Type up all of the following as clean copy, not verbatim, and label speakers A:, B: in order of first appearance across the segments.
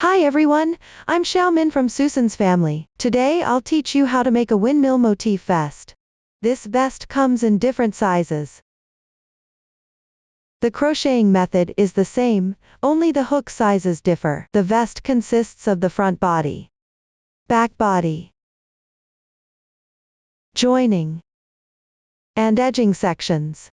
A: Hi everyone, I'm Xiaomin from Susan's family. Today I'll teach you how to make a windmill motif vest. This vest comes in different sizes. The crocheting method is the same, only the hook sizes differ. The vest consists of the front body, back body, joining, and edging sections.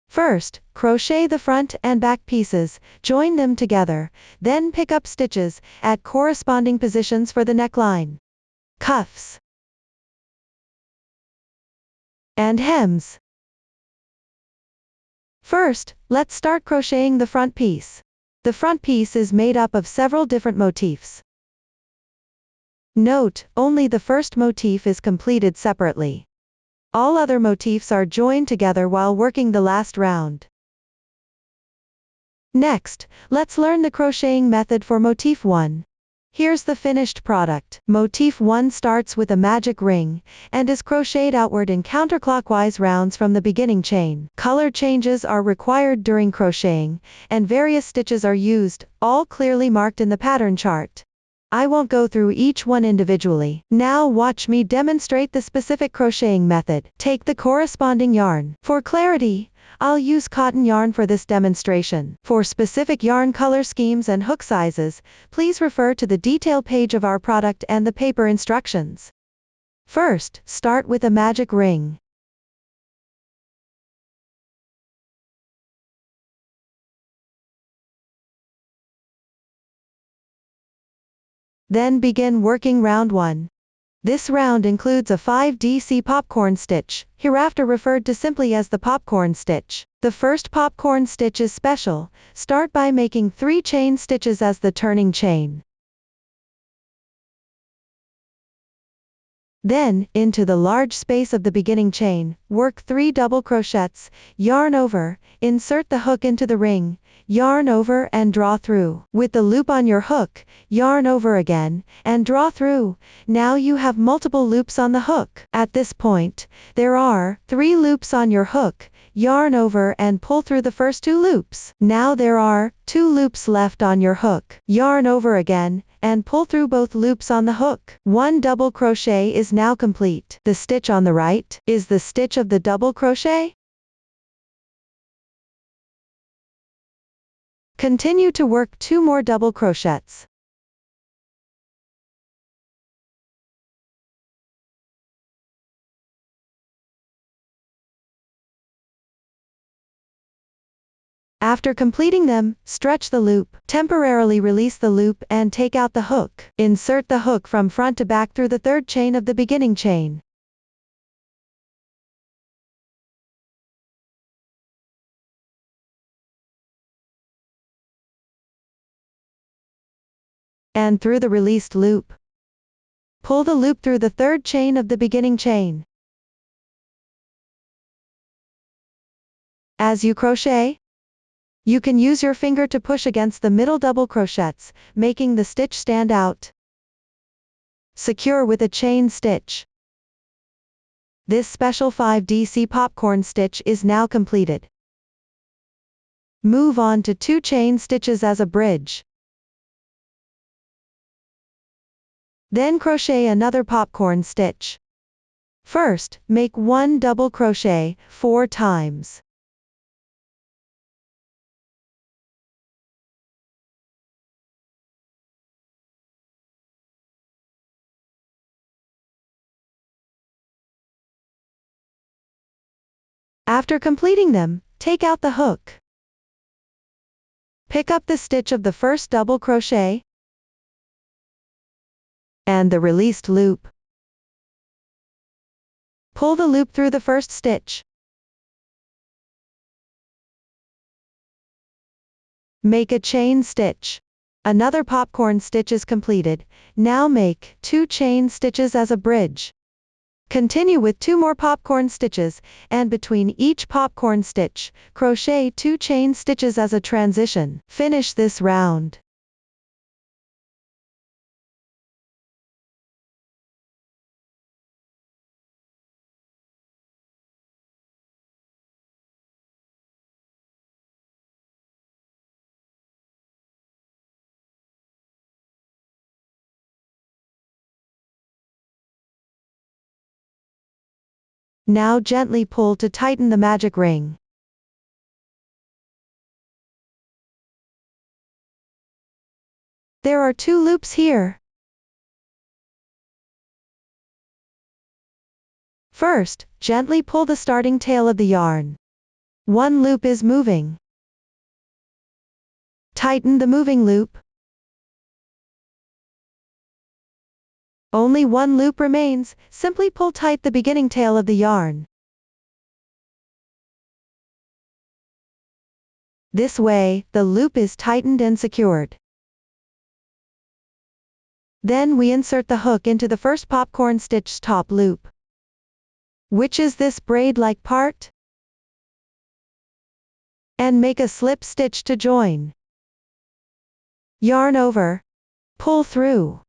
A: First, crochet the front and back pieces, join them together, then pick up stitches at corresponding positions for the neckline, cuffs, and hems. First, let's start crocheting the front piece. The front piece is made up of several different motifs. Note, only the first motif is completed separately. All other motifs are joined together while working the last round. Next, let's learn the crocheting method for Motif 1. Here's the finished product. Motif 1 starts with a magic ring, and is crocheted outward in counterclockwise rounds from the beginning chain. Color changes are required during crocheting, and various stitches are used, all clearly marked in the pattern chart. I won't go through each one individually. Now watch me demonstrate the specific crocheting method. Take the corresponding yarn. For clarity, I'll use cotton yarn for this demonstration. For specific yarn color schemes and hook sizes, please refer to the detail page of our product and the paper instructions. First, start with a magic ring. Then begin working round 1. This round includes a 5DC popcorn stitch, hereafter referred to simply as the popcorn stitch. The first popcorn stitch is special. Start by making 3 chain stitches as the turning chain. Then, into the large space of the beginning chain, work 3 double crochets, yarn over, insert the hook into the ring, yarn over and draw through. With the loop on your hook, yarn over again, and draw through. Now you have multiple loops on the hook. At this point, there are 3 loops on your hook, yarn over and pull through the first 2 loops. Now there are 2 loops left on your hook. Yarn over again, and pull through both loops on the hook. 1 double crochet is now complete. The stitch on the right is the stitch of the double crochet. Continue to work 2 more double crochets. After completing them, stretch the loop, temporarily release the loop and take out the hook. Insert the hook from front to back through the 3rd chain of the beginning chain. And through the released loop. Pull the loop through the 3rd chain of the beginning chain. As you crochet, you can use your finger to push against the middle double crochets, making the stitch stand out. Secure with a chain stitch. This special 5DC popcorn stitch is now completed. Move on to 2 chain stitches as a bridge. Then crochet another popcorn stitch. First, make 1 double crochet 4 times. After completing them, take out the hook. Pick up the stitch of the first double crochet and the released loop. Pull the loop through the first stitch. Make a chain stitch. Another popcorn stitch is completed. Now make 2 chain stitches as a bridge. Continue with 2 more popcorn stitches, and between each popcorn stitch, crochet 2 chain stitches as a transition. Finish this round. Now gently pull to tighten the magic ring. There are 2 loops here. First, gently pull the starting tail of the yarn. 1 loop is moving. Tighten the moving loop. Only 1 loop remains, simply pull tight the beginning tail of the yarn. This way, the loop is tightened and secured. Then we insert the hook into the first popcorn stitch top loop. Which is this braid-like part? And make a slip stitch to join. Yarn over. Pull through.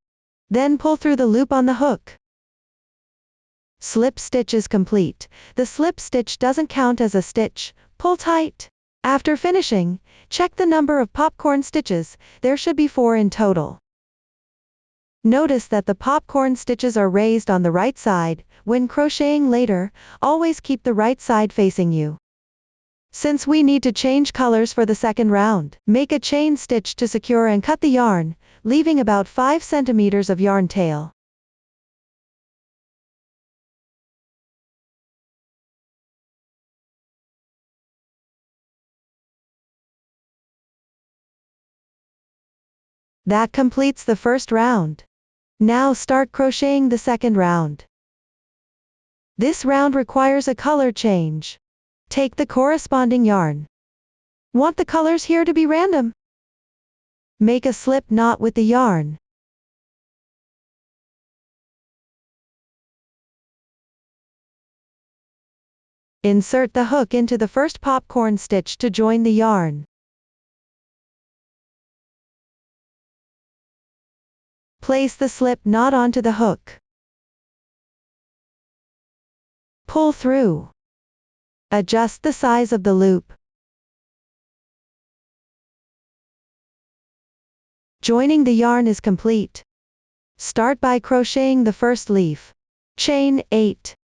A: Then pull through the loop on the hook. Slip stitch is complete. The slip stitch doesn't count as a stitch. Pull tight. After finishing, check the number of popcorn stitches. There should be 4 in total. Notice that the popcorn stitches are raised on the right side. When crocheting later, always keep the right side facing you. Since we need to change colors for the second round, make a chain stitch to secure and cut the yarn, leaving about 5 centimeters of yarn tail. That completes the first round. Now start crocheting the second round. This round requires a color change. Take the corresponding yarn. Want the colors here to be random? Make a slip knot with the yarn. Insert the hook into the first popcorn stitch to join the yarn. Place the slip knot onto the hook. Pull through. Adjust the size of the loop. Joining the yarn is complete. Start by crocheting the first leaf. Chain 8.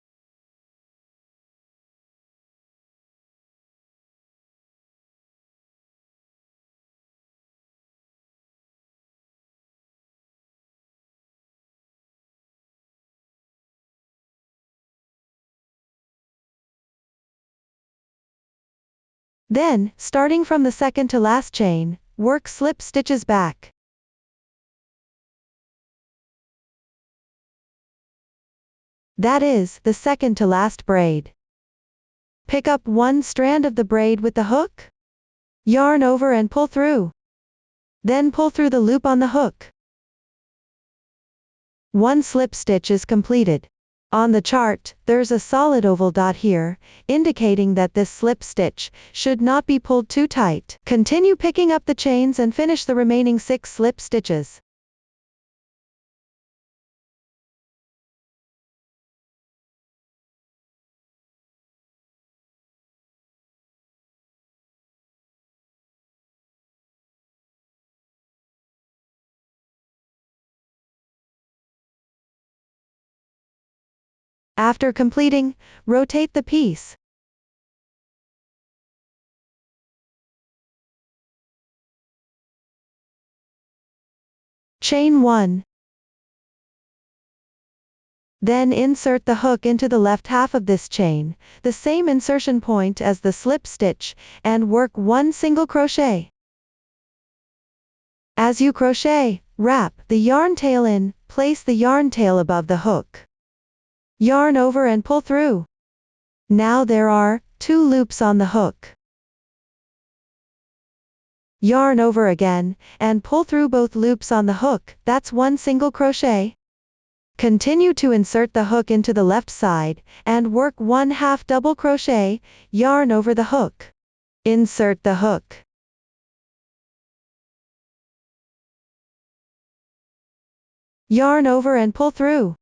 A: Then, starting from the second to last chain, work slip stitches back. That is, the second to last braid. Pick up 1 strand of the braid with the hook. Yarn over and pull through. Then pull through the loop on the hook. 1 slip stitch is completed. On the chart, there's a solid oval dot here, indicating that this slip stitch should not be pulled too tight. Continue picking up the chains and finish the remaining 6 slip stitches. After completing, rotate the piece. Chain 1. Then insert the hook into the left half of this chain, the same insertion point as the slip stitch, and work 1 single crochet. As you crochet, wrap the yarn tail in, place the yarn tail above the hook. Yarn over and pull through. Now there are 2 loops on the hook. Yarn over again, and pull through both loops on the hook, that's 1 single crochet. Continue to insert the hook into the left side, and work 1/2 double crochet, yarn over the hook. Insert the hook. Yarn over and pull through.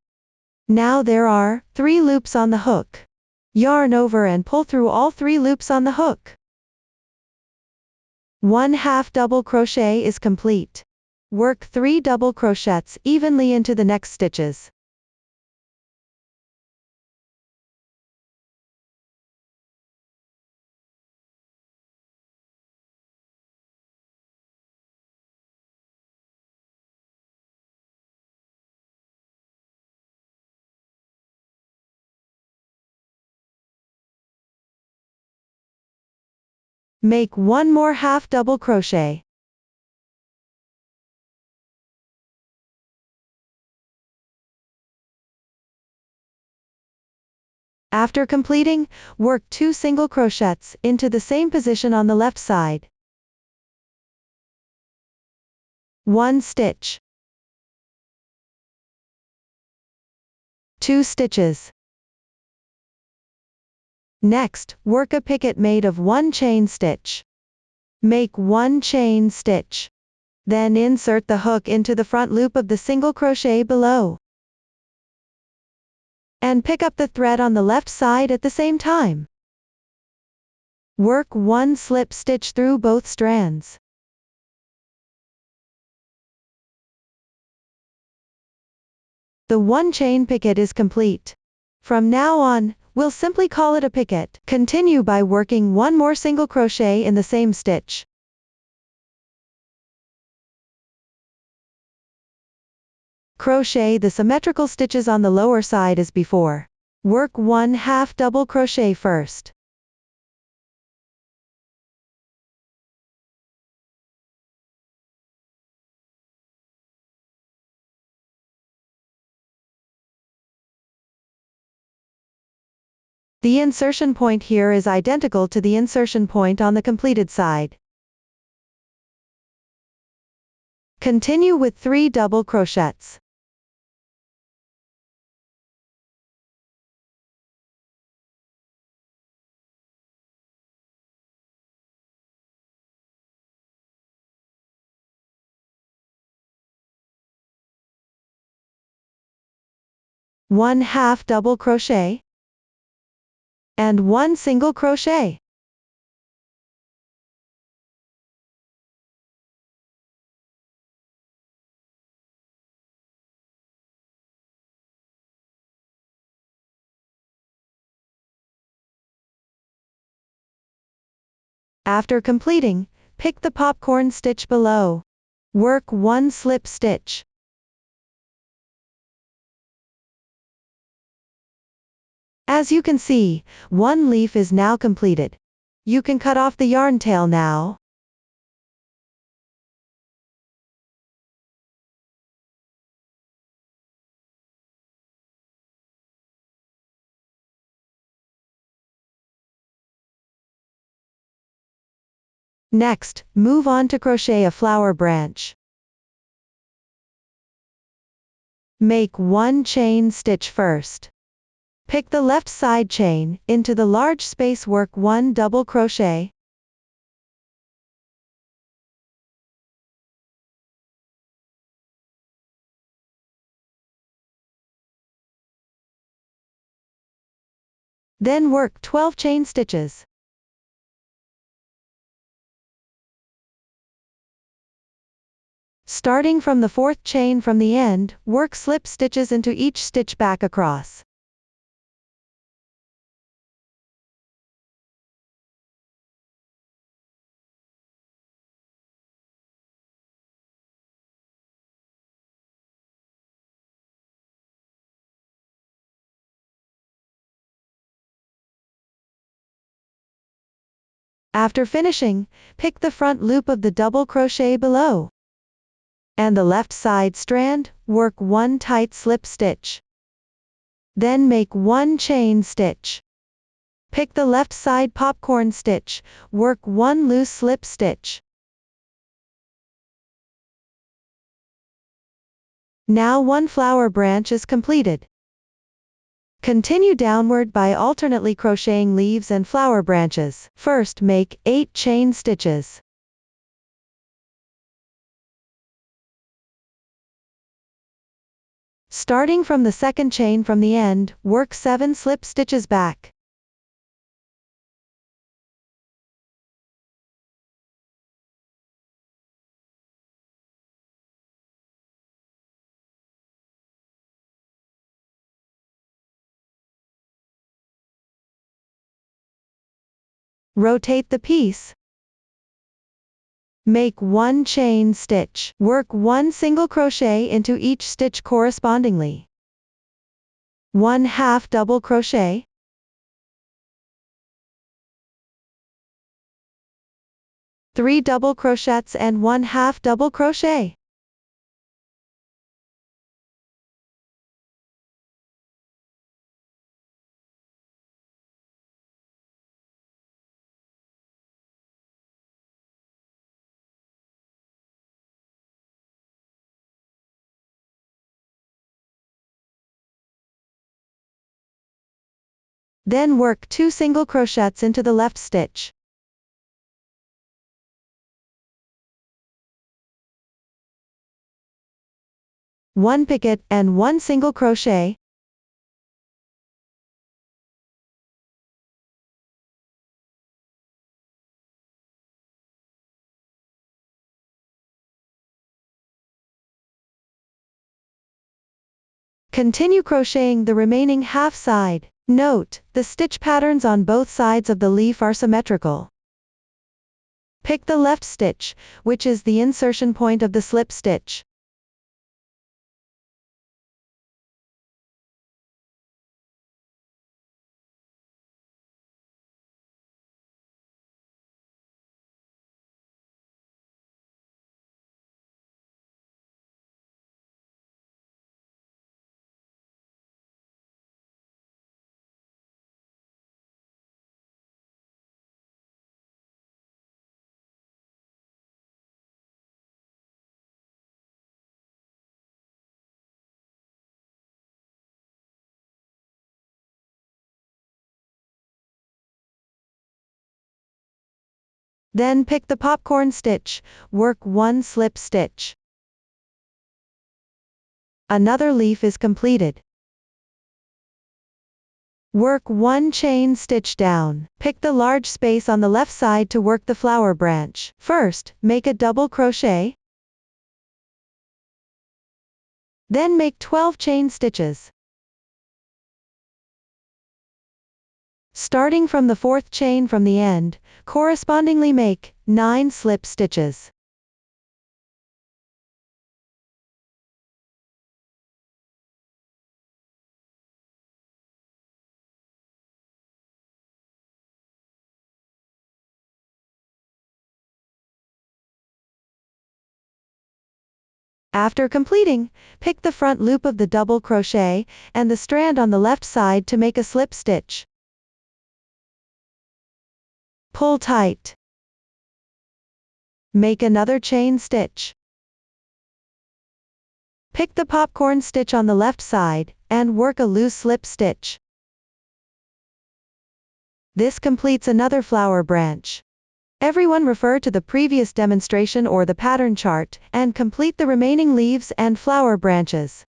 A: Now there are 3 loops on the hook. Yarn over and pull through all 3 loops on the hook. 1/2 double crochet is complete. Work 3 double crochets evenly into the next stitches. Make one more half double crochet. After completing, work 2 single crochets into the same position on the left side. 1 stitch. 2 stitches. Next, work a picket made of 1 chain stitch. Make 1 chain stitch. Then insert the hook into the front loop of the single crochet below. And pick up the thread on the left side at the same time. Work 1 slip stitch through both strands. The 1 chain picket is complete. From now on, we'll simply call it a picket. Continue by working 1 more single crochet in the same stitch. Crochet the symmetrical stitches on the lower side as before. Work 1 half double crochet first. The insertion point here is identical to the insertion point on the completed side. Continue with 3 double crochets. One half double crochet and 1 single crochet. After completing, pick the popcorn stitch below. Work 1 slip stitch. As you can see, 1 leaf is now completed. You can cut off the yarn tail now. Next, move on to crochet a flower branch. Make 1 chain stitch first. Pick the left side chain, into the large space work 1 double crochet. Then work 12 chain stitches. Starting from the 4th chain from the end, work slip stitches into each stitch back across. After finishing, pick the front loop of the double crochet below. And the left side strand, work 1 tight slip stitch. Then make 1 chain stitch. Pick the left side popcorn stitch, work 1 loose slip stitch. Now 1 flower branch is completed. Continue downward by alternately crocheting leaves and flower branches. First make 8 chain stitches. Starting from the 2nd chain from the end, work 7 slip stitches back. Rotate the piece. Make 1 chain stitch. Work 1 single crochet into each stitch correspondingly. 1 half double crochet. 3 double crochets and 1/2 double crochet. Then work 2 single crochets into the left stitch. One picket and 1 single crochet. Continue crocheting the remaining half side. Note, the stitch patterns on both sides of the leaf are symmetrical. Pick the left stitch, which is the insertion point of the slip stitch. Then pick the popcorn stitch, work 1 slip stitch. Another leaf is completed. Work 1 chain stitch down. Pick the large space on the left side to work the flower branch. First, make a double crochet. Then make 12 chain stitches. Starting from the 4th chain from the end, correspondingly make 9 slip stitches. After completing, pick the front loop of the double crochet and the strand on the left side to make a slip stitch. Pull tight. Make another chain stitch. Pick the popcorn stitch on the left side, and work a loose slip stitch. This completes another flower branch. Everyone refer to the previous demonstration or the pattern chart, and complete the remaining leaves and flower branches.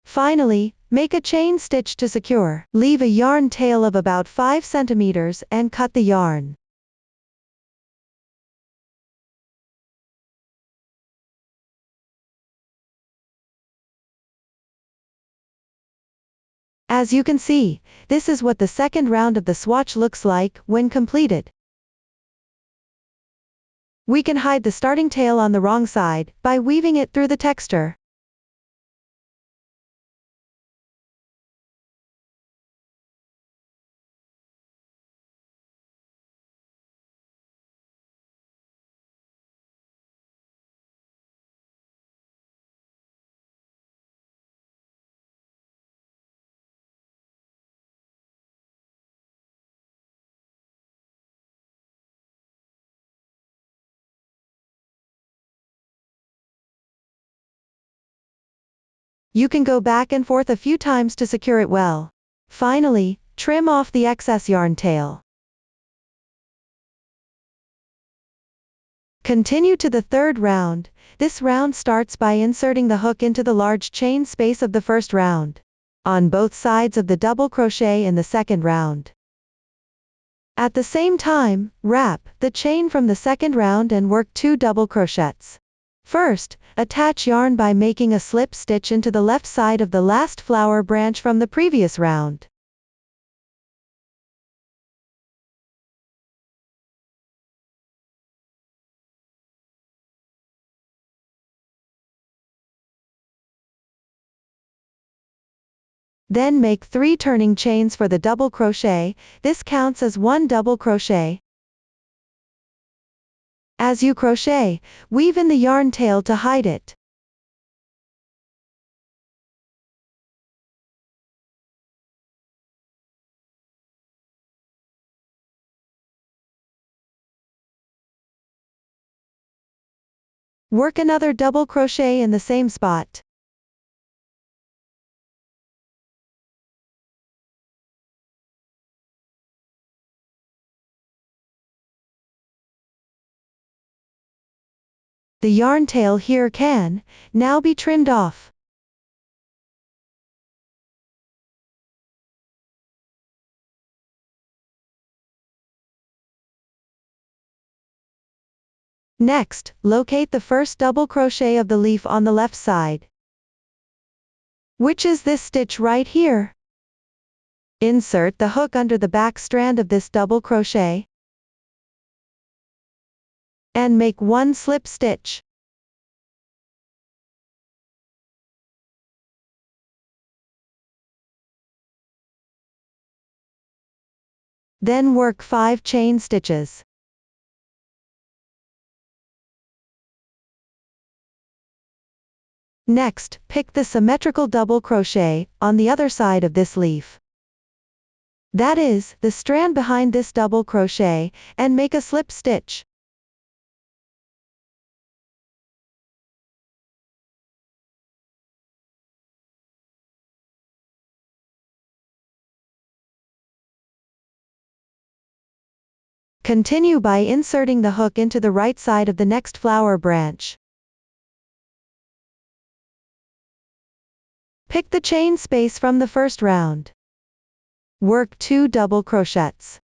A: Finally, make a chain stitch to secure. Leave a yarn tail of about 5 centimeters and cut the yarn. As you can see, this is what the second round of the swatch looks like when completed. We can hide the starting tail on the wrong side by weaving it through the texture. You can go back and forth a few times to secure it well. Finally, trim off the excess yarn tail. Continue to the third round. This round starts by inserting the hook into the large chain space of the first round, on both sides of the double crochet in the second round. At the same time, wrap the chain from the second round and work 2 double crochets. First, attach yarn by making a slip stitch into the left side of the last flower branch from the previous round. Then make 3 turning chains for the double crochet. This counts as 1 double crochet. As you crochet, weave in the yarn tail to hide it. Work another double crochet in the same spot. The yarn tail here can now be trimmed off. Next, locate the first double crochet of the leaf on the left side, which is this stitch right here. Insert the hook under the back strand of this double crochet and make 1 slip stitch. Then work 5 chain stitches. Next, pick the symmetrical double crochet on the other side of this leaf. That is, the strand behind this double crochet, and make a slip stitch. Continue by inserting the hook into the right side of the next flower branch. Pick the chain space from the first round. Work 2 double crochets.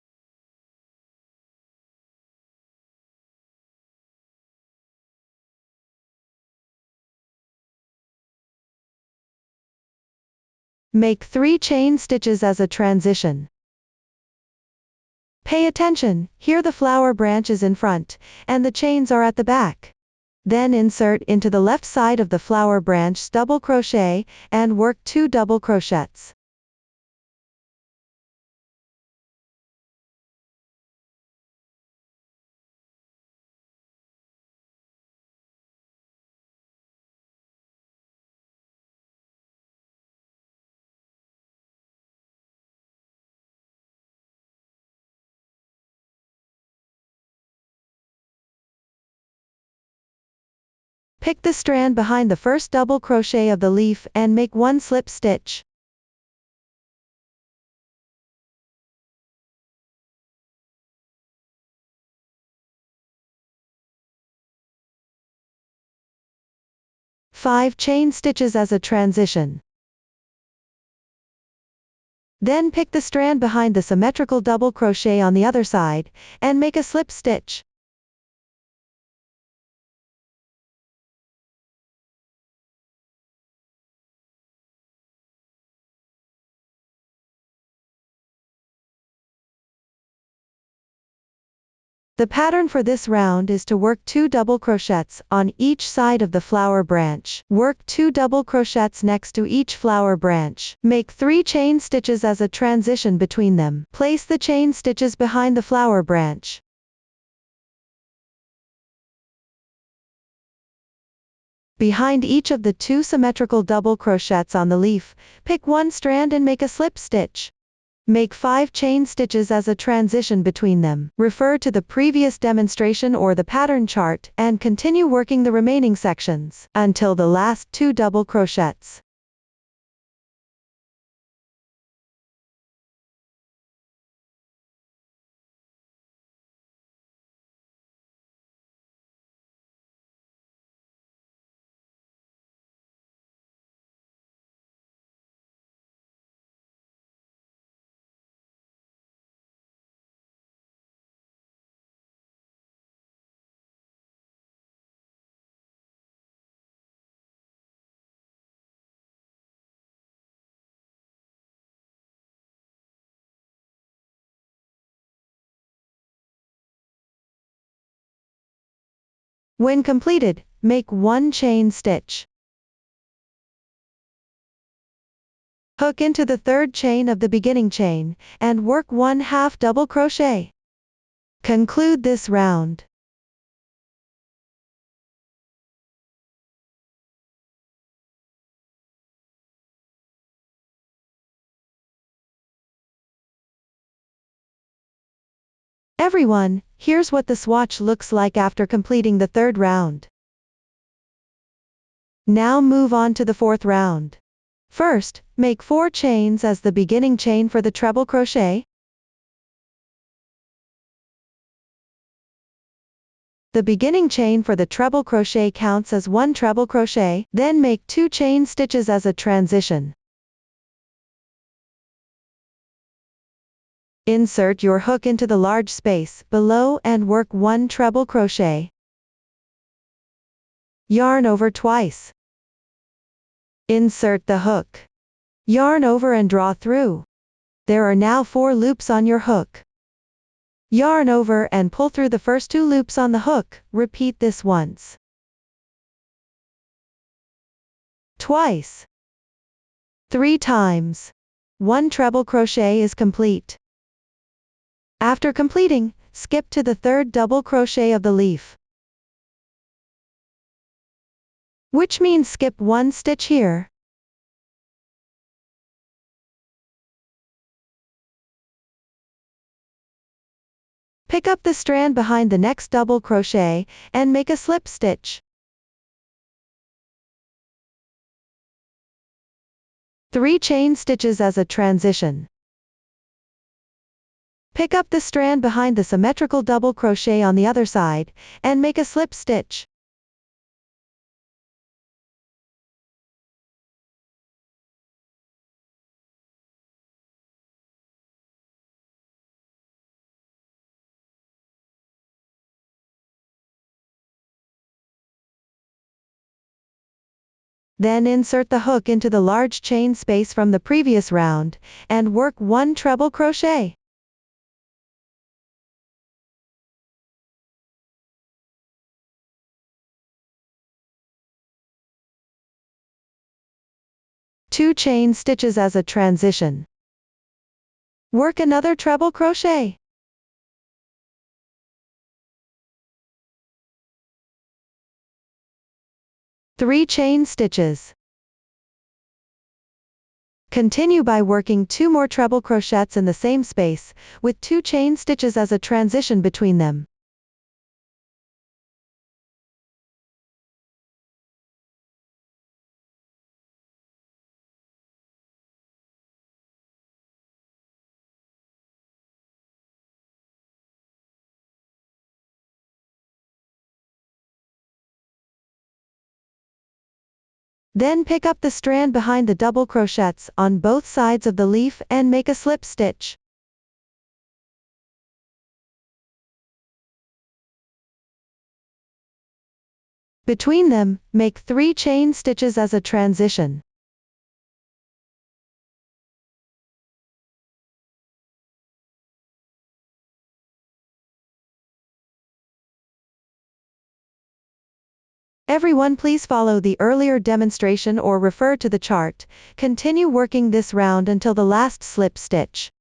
A: Make 3 chain stitches as a transition. Pay attention, here the flower branch is in front, and the chains are at the back. Then insert into the left side of the flower branch double crochet, and work 2 double crochets. Pick the strand behind the first double crochet of the leaf and make 1 slip stitch. Five chain stitches as a transition. Then pick the strand behind the symmetrical double crochet on the other side, and make a slip stitch. The pattern for this round is to work 2 double crochets on each side of the flower branch. Work 2 double crochets next to each flower branch. Make 3 chain stitches as a transition between them. Place the chain stitches behind the flower branch. Behind each of the 2 symmetrical double crochets on the leaf, pick 1 strand and make a slip stitch. Make 5 chain stitches as a transition between them. Refer to the previous demonstration or the pattern chart, and continue working the remaining sections, until the last 2 double crochets. When completed, make 1 chain stitch. Hook into the third chain of the beginning chain, and work 1/2 double crochet. Conclude this round. Everyone, here's what the swatch looks like after completing the third round. Now move on to the fourth round. First, make 4 chains as the beginning chain for the treble crochet. The beginning chain for the treble crochet counts as 1 treble crochet, then make 2 chain stitches as a transition. Insert your hook into the large space below and work 1 treble crochet. Yarn over twice. Insert the hook. Yarn over and draw through. There are now 4 loops on your hook. Yarn over and pull through the first 2 loops on the hook. Repeat this once. Twice. 3 times. 1 treble crochet is complete. After completing, skip to the third double crochet of the leaf, which means skip 1 stitch here. Pick up the strand behind the next double crochet, and make a slip stitch. 3 chain stitches as a transition. Pick up the strand behind the symmetrical double crochet on the other side, and make a slip stitch. Then insert the hook into the large chain space from the previous round, and work 1 treble crochet. Two chain stitches as a transition. Work another treble crochet. Three chain stitches. Continue by working 2 more treble crochets in the same space, with 2 chain stitches as a transition between them. Then pick up the strand behind the double crochets on both sides of the leaf and make a slip stitch. Between them, make 3 chain stitches as a transition. Everyone, please follow the earlier demonstration or refer to the chart. Continue working this round until the last slip stitch.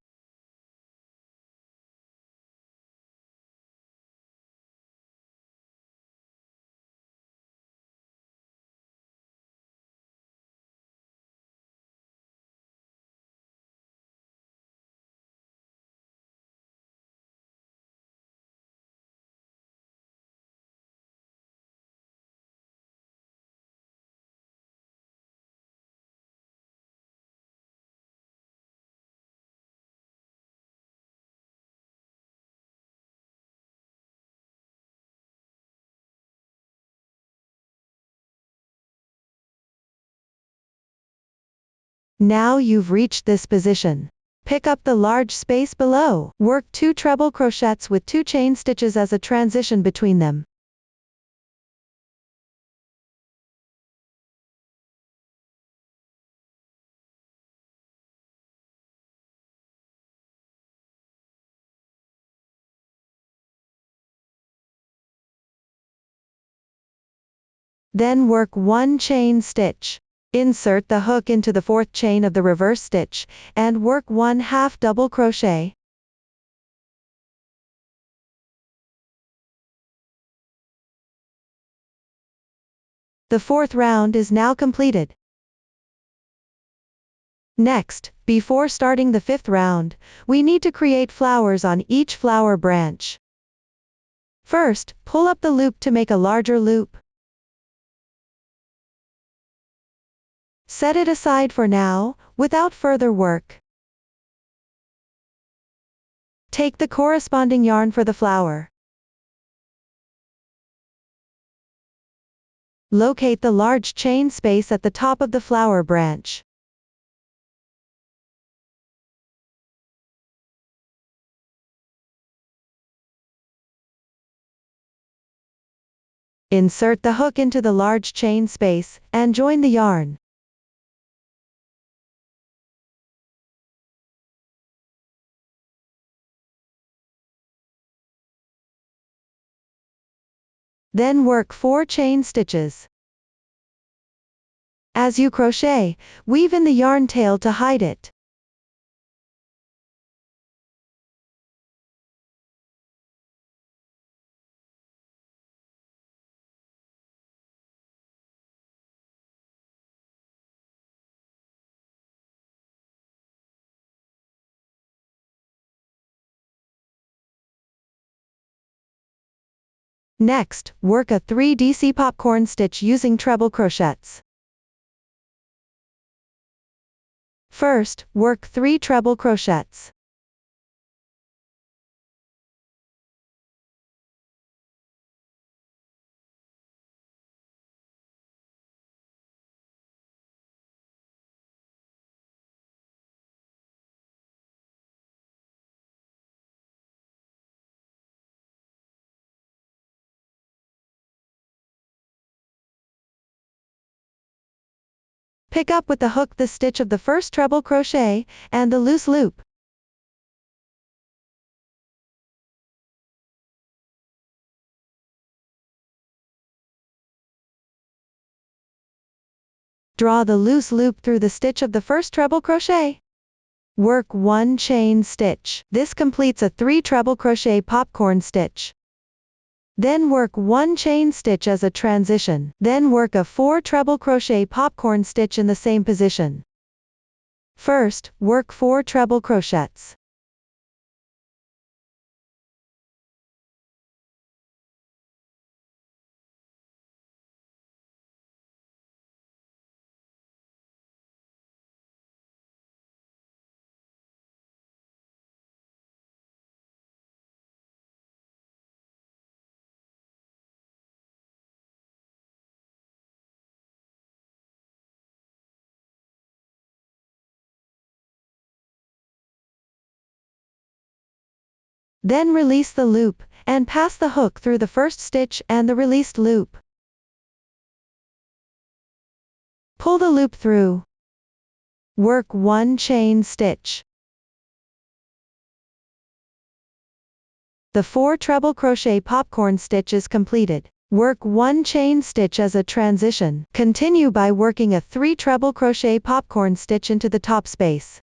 A: Now you've reached this position. Pick up the large space below. Work 2 treble crochets with 2 chain stitches as a transition between them. Then work 1 chain stitch. Insert the hook into the fourth chain of the reverse stitch, and work 1/2 double crochet. The fourth round is now completed. Next, before starting the fifth round, we need to create flowers on each flower branch. First, pull up the loop to make a larger loop. Set it aside for now, without further work. Take the corresponding yarn for the flower. Locate the large chain space at the top of the flower branch. Insert the hook into the large chain space, and join the yarn. Then work 4 chain stitches. As you crochet, weave in the yarn tail to hide it. Next, work a 3 DC popcorn stitch using treble crochets. First, work 3 treble crochets. Pick up with the hook the stitch of the first treble crochet, and the loose loop. Draw the loose loop through the stitch of the first treble crochet. Work 1 chain stitch. This completes a 3 treble crochet popcorn stitch. Then work 1 chain stitch as a transition. Then work a 4 treble crochet popcorn stitch in the same position. First, work 4 treble crochets. Then release the loop, and pass the hook through the first stitch and the released loop. Pull the loop through. Work 1 chain stitch. The 4 treble crochet popcorn stitch is completed. Work 1 chain stitch as a transition. Continue by working a 3 treble crochet popcorn stitch into the top space.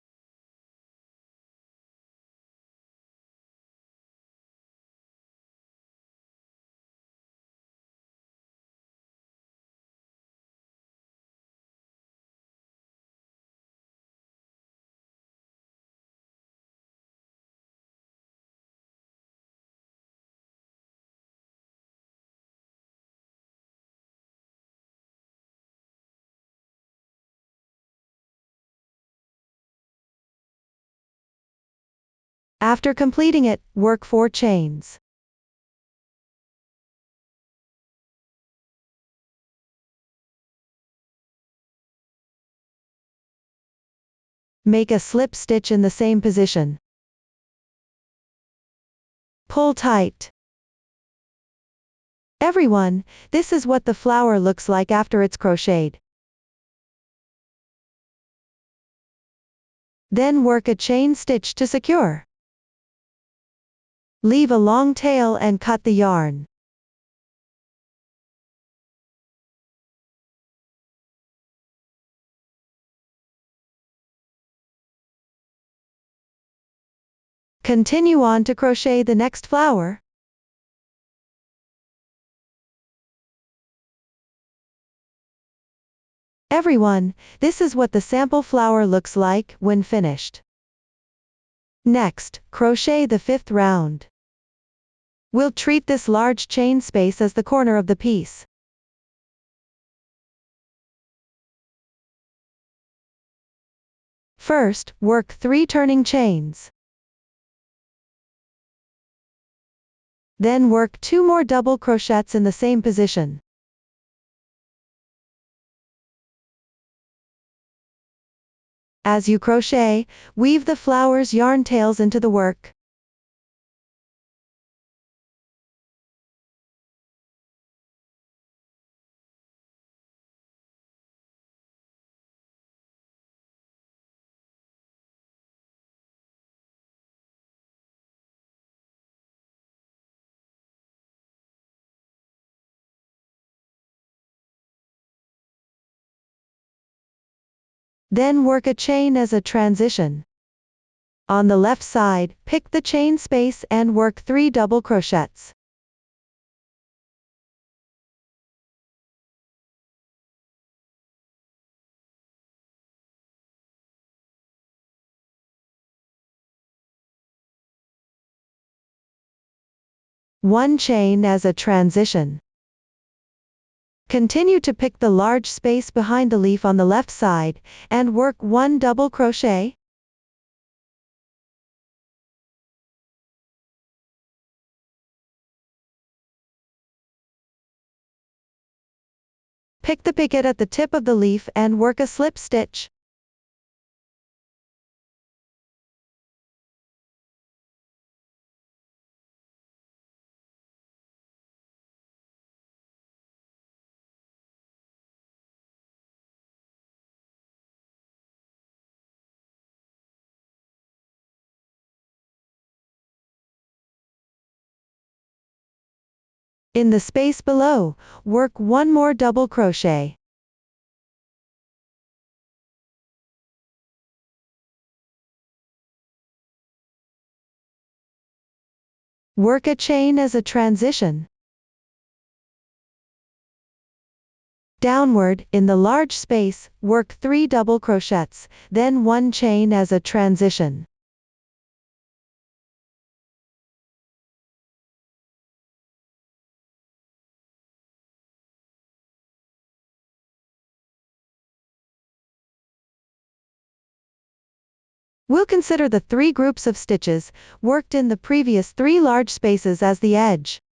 A: After completing it, work 4 chains. Make a slip stitch in the same position. Pull tight. Everyone, this is what the flower looks like after it's crocheted. Then work a chain stitch to secure. Leave a long tail and cut the yarn. Continue on to crochet the next flower. Everyone, this is what the sample flower looks like when finished. Next, crochet the 5th round. We'll treat this large chain space as the corner of the piece. First, work 3 turning chains. Then work 2 more double crochets in the same position. As you crochet, weave the flower's yarn tails into the work. Then work a chain as a transition. On the left side, pick the chain space and work 3 double crochets. One chain as a transition. Continue to pick the large space behind the leaf on the left side, and work 1 double crochet. Pick the picket at the tip of the leaf and work a slip stitch. In the space below, work 1 more double crochet. Work a chain as a transition. Downward, in the large space, work 3 double crochets, then 1 chain as a transition. We'll consider the 3 groups of stitches worked in the previous 3 large spaces as the edge.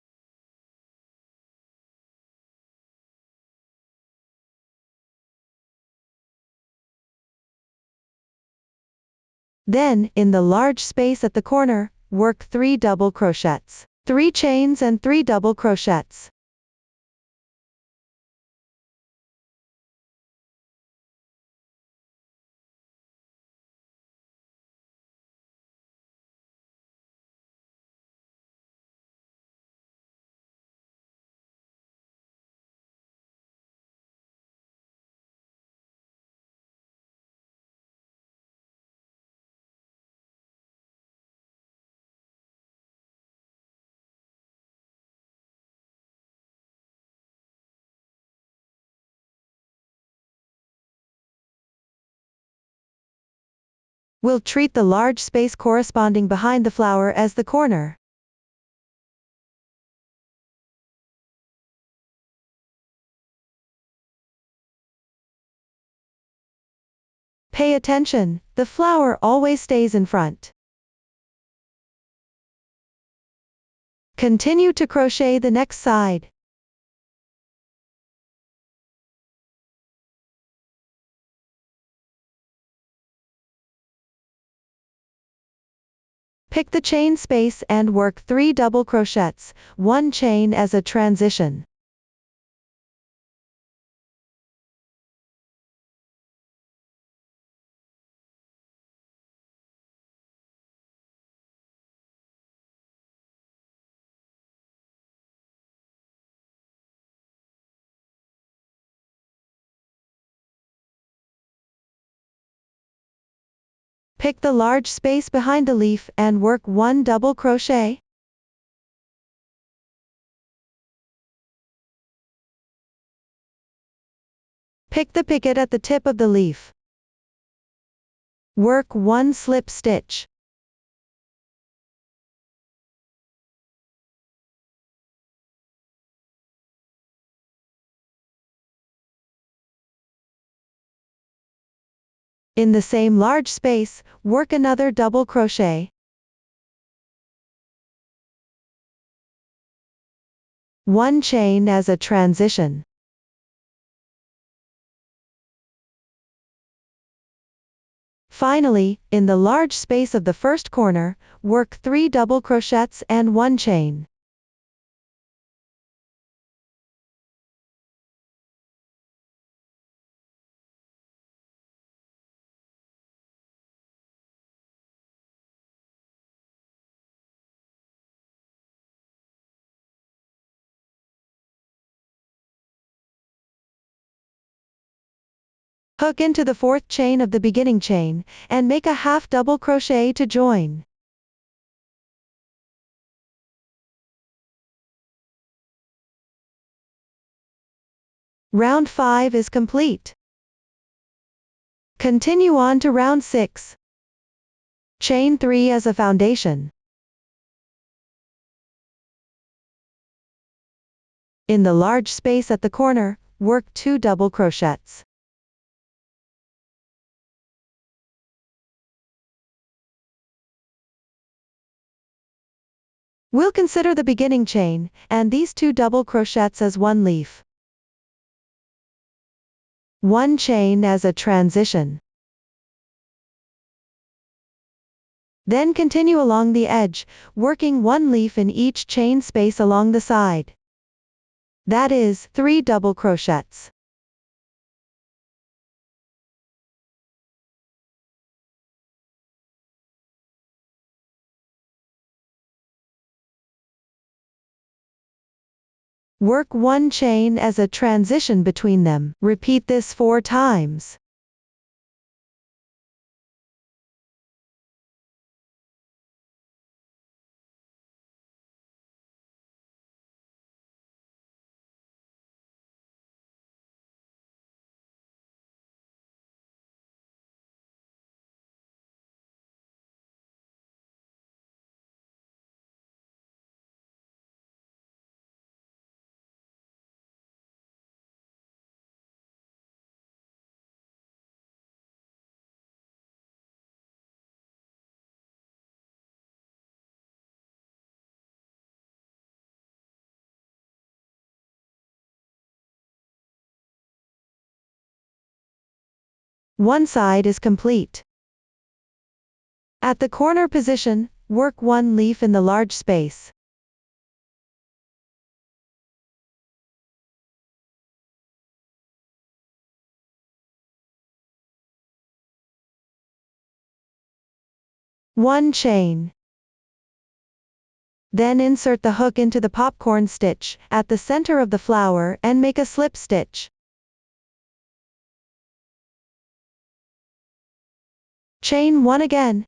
A: Then, in the large space at the corner, work 3 double crochets, 3 chains and 3 double crochets. We'll treat the large space corresponding behind the flower as the corner. Pay attention, the flower always stays in front. Continue to crochet the next side. Pick the chain space and work 3 double crochets, 1 chain as a transition. Pick the large space behind the leaf and work 1 double crochet. Pick the picket at the tip of the leaf. Work 1 slip stitch. In the same large space, work another double crochet. 1 chain as a transition. Finally, in the large space of the first corner, work 3 double crochets and 1 chain. Hook into the 4th chain of the beginning chain, and make a half double crochet to join. Round 5 is complete. Continue on to round 6. Chain 3 as a foundation. In the large space at the corner, work 2 double crochets. We'll consider the beginning chain, and these 2 double crochets as 1 leaf. 1 chain as a transition. Then continue along the edge, working 1 leaf in each chain space along the side. That is, 3 double crochets. Work 1 chain as a transition between them. Repeat this 4 times. One side is complete. At the corner position, work 1 leaf in the large space. One chain. Then insert the hook into the popcorn stitch at the center of the flower and make a slip stitch. Chain 1 again.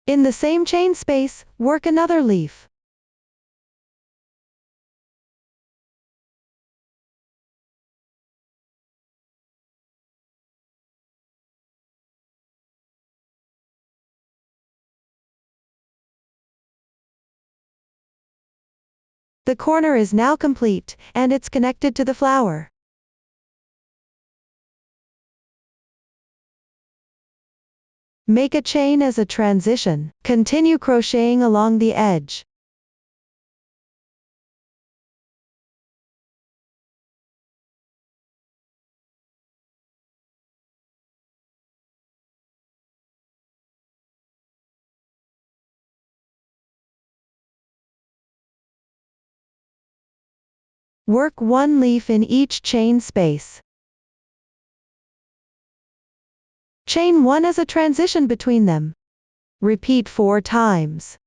A: In the same chain space, work another leaf. The corner is now complete, and it's connected to the flower. Make a chain as a transition. Continue crocheting along the edge. Work 1 leaf in each chain space. Chain 1 as a transition between them. Repeat 4 times.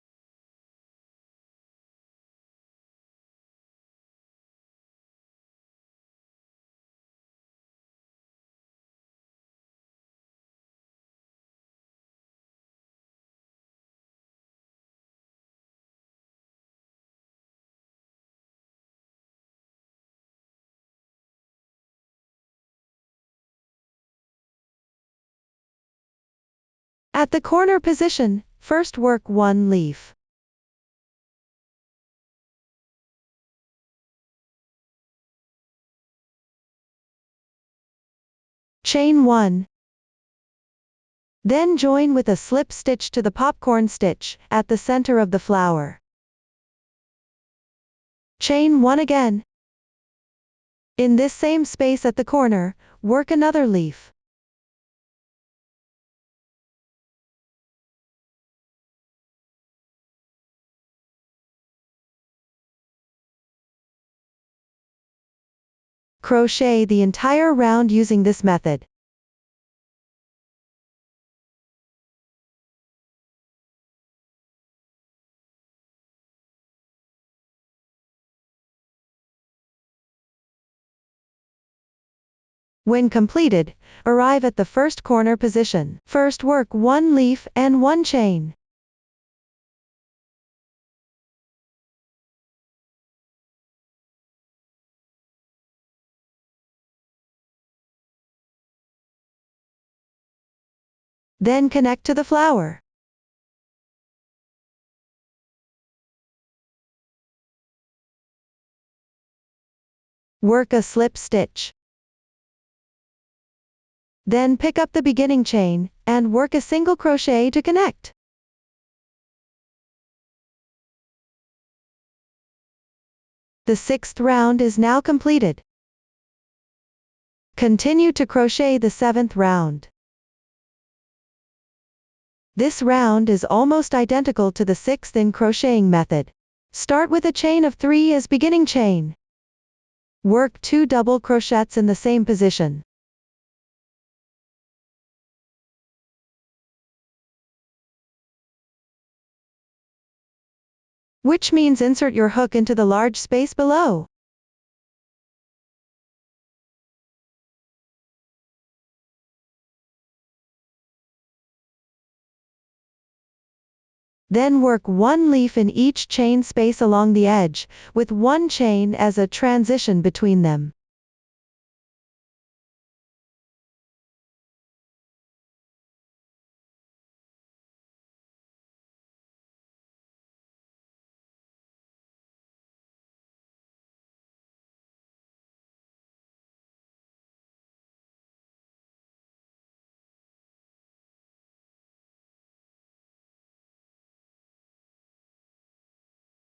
A: At the corner position, first work 1 leaf. Chain 1. Then join with a slip stitch to the popcorn stitch at the center of the flower. Chain 1 again. In this same space at the corner, work another leaf. Crochet the entire round using this method. When completed, arrive at the first corner position. First work 1 leaf and 1 chain. Then connect to the flower. Work a slip stitch. Then pick up the beginning chain, and work a single crochet to connect. The 6th round is now completed. Continue to crochet the 7th round. This round is almost identical to the 6th in crocheting method. Start with a chain of 3 as beginning chain. Work 2 double crochets in the same position. Which means insert your hook into the large space below. Then work 1 leaf in each chain space along the edge, with 1 chain as a transition between them.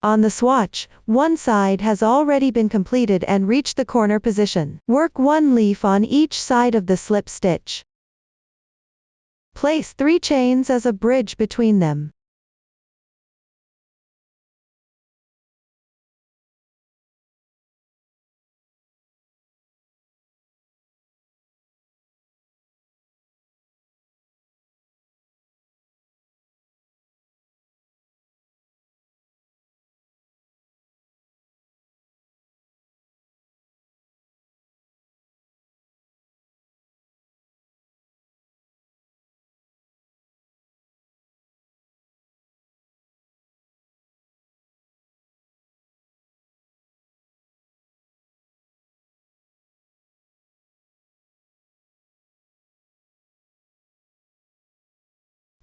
A: On the swatch, one side has already been completed and reached the corner position. Work 1 leaf on each side of the slip stitch. Place 3 chains as a bridge between them.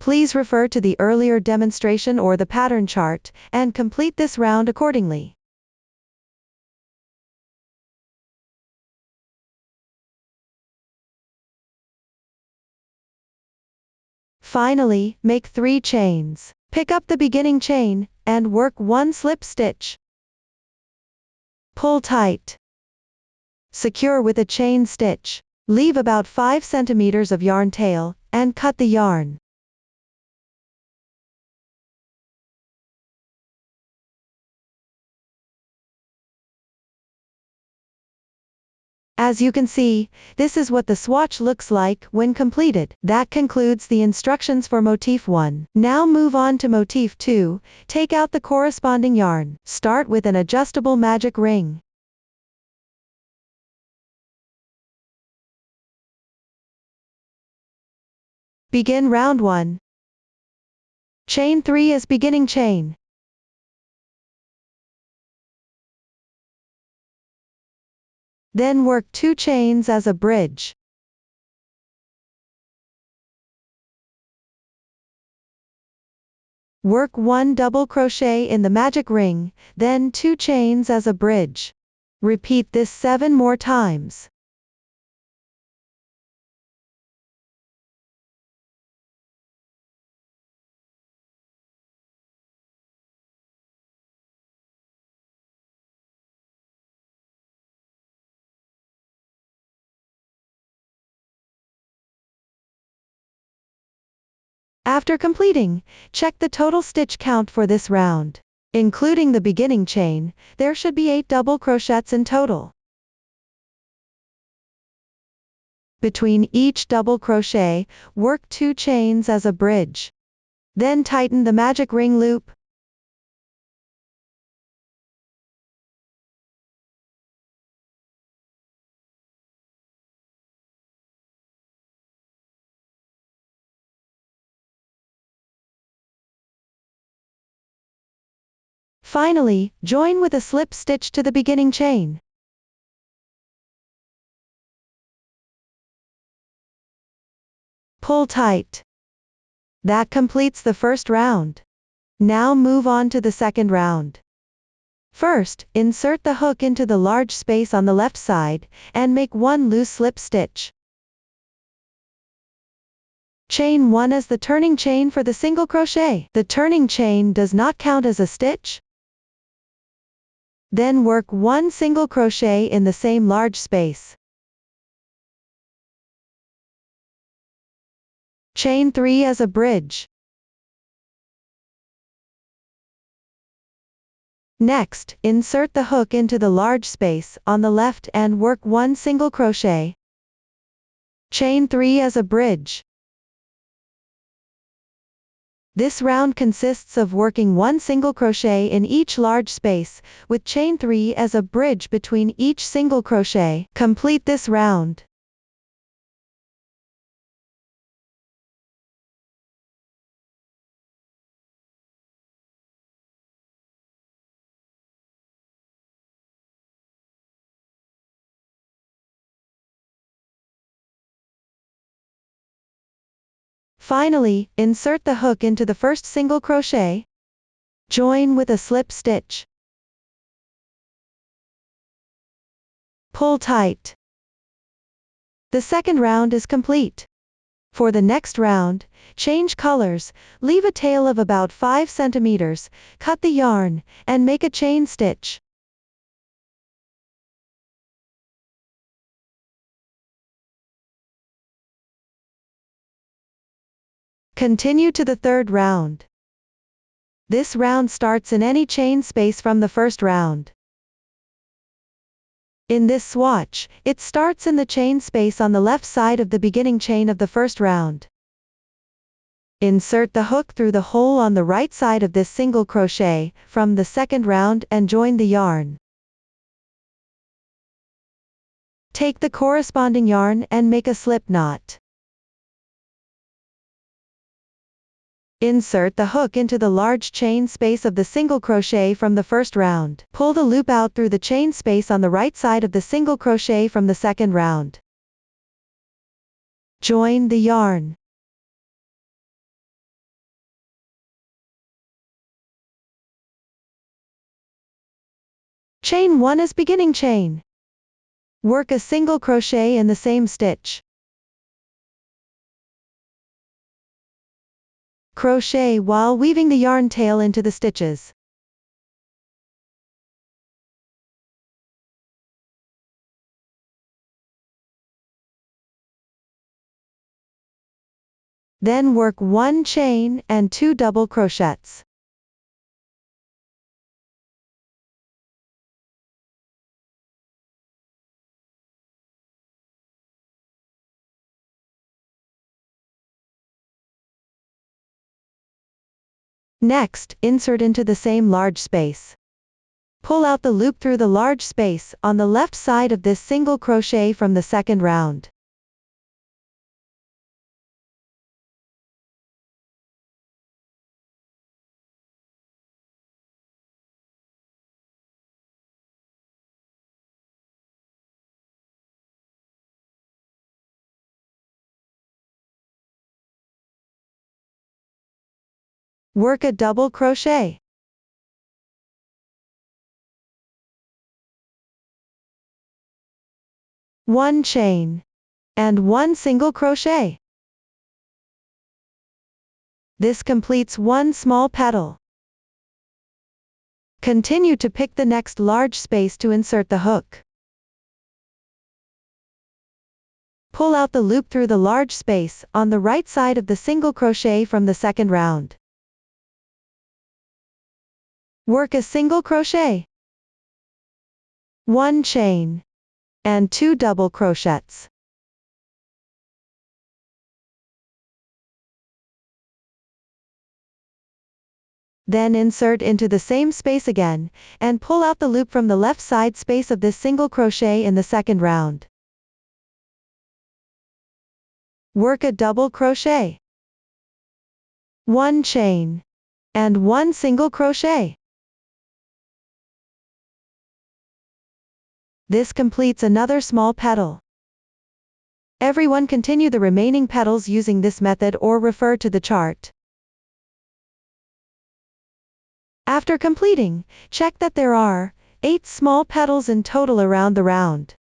A: Please refer to the earlier demonstration or the pattern chart, and complete this round accordingly. Finally, make 3 chains. Pick up the beginning chain, and work 1 slip stitch. Pull tight. Secure with a chain stitch. Leave about 5 centimeters of yarn tail, and cut the yarn. As you can see, this is what the swatch looks like when completed. That concludes the instructions for Motif 1. Now move on to Motif 2, take out the corresponding yarn. Start with an adjustable magic ring. Begin round 1. Chain 3 as beginning chain. Then work 2 chains as a bridge. Work 1 double crochet in the magic ring, then 2 chains as a bridge. Repeat this 7 more times. After completing, check the total stitch count for this round. Including the beginning chain, there should be 8 double crochets in total. Between each double crochet, work 2 chains as a bridge. Then tighten the magic ring loop. Finally, join with a slip stitch to the beginning chain. Pull tight. That completes the first round. Now move on to the second round. First, insert the hook into the large space on the left side, and make 1 loose slip stitch. Chain 1 as the turning chain for the single crochet. The turning chain does not count as a stitch. Then work 1 single crochet in the same large space. Chain 3 as a bridge. Next, insert the hook into the large space on the left and work 1 single crochet. Chain 3 as a bridge. This round consists of working 1 single crochet in each large space, with chain 3 as a bridge between each single crochet. Complete this round. Finally, insert the hook into the first single crochet. Join with a slip stitch. Pull tight. The second round is complete. For the next round, change colors, leave a tail of about 5 centimeters, cut the yarn, and make a chain stitch. Continue to the third round. This round starts in any chain space from the first round. In this swatch, it starts in the chain space on the left side of the beginning chain of the first round. Insert the hook through the hole on the right side of this single crochet from the second round and join the yarn. Take the corresponding yarn and make a slip knot. Insert the hook into the large chain space of the single crochet from the first round. Pull the loop out through the chain space on the right side of the single crochet from the second round. Join the yarn. Chain 1 as beginning chain. Work a single crochet in the same stitch. Crochet while weaving the yarn tail into the stitches. Then work 1 chain and 2 double crochets. Next, insert into the same large space. Pull out the loop through the large space on the left side of this single crochet from the second round. Work a double crochet. One chain. And one single crochet. This completes one small petal. Continue to pick the next large space to insert the hook. Pull out the loop through the large space on the right side of the single crochet from the second round. Work a single crochet, one chain, and 2 double crochets. Then insert into the same space again, and pull out the loop from the left side space of this single crochet in the second round. Work a double crochet, one chain, and 1 single crochet. This completes another small petal. Everyone continue the remaining petals using this method or refer to the chart. After completing, check that there are 8 small petals in total around the round.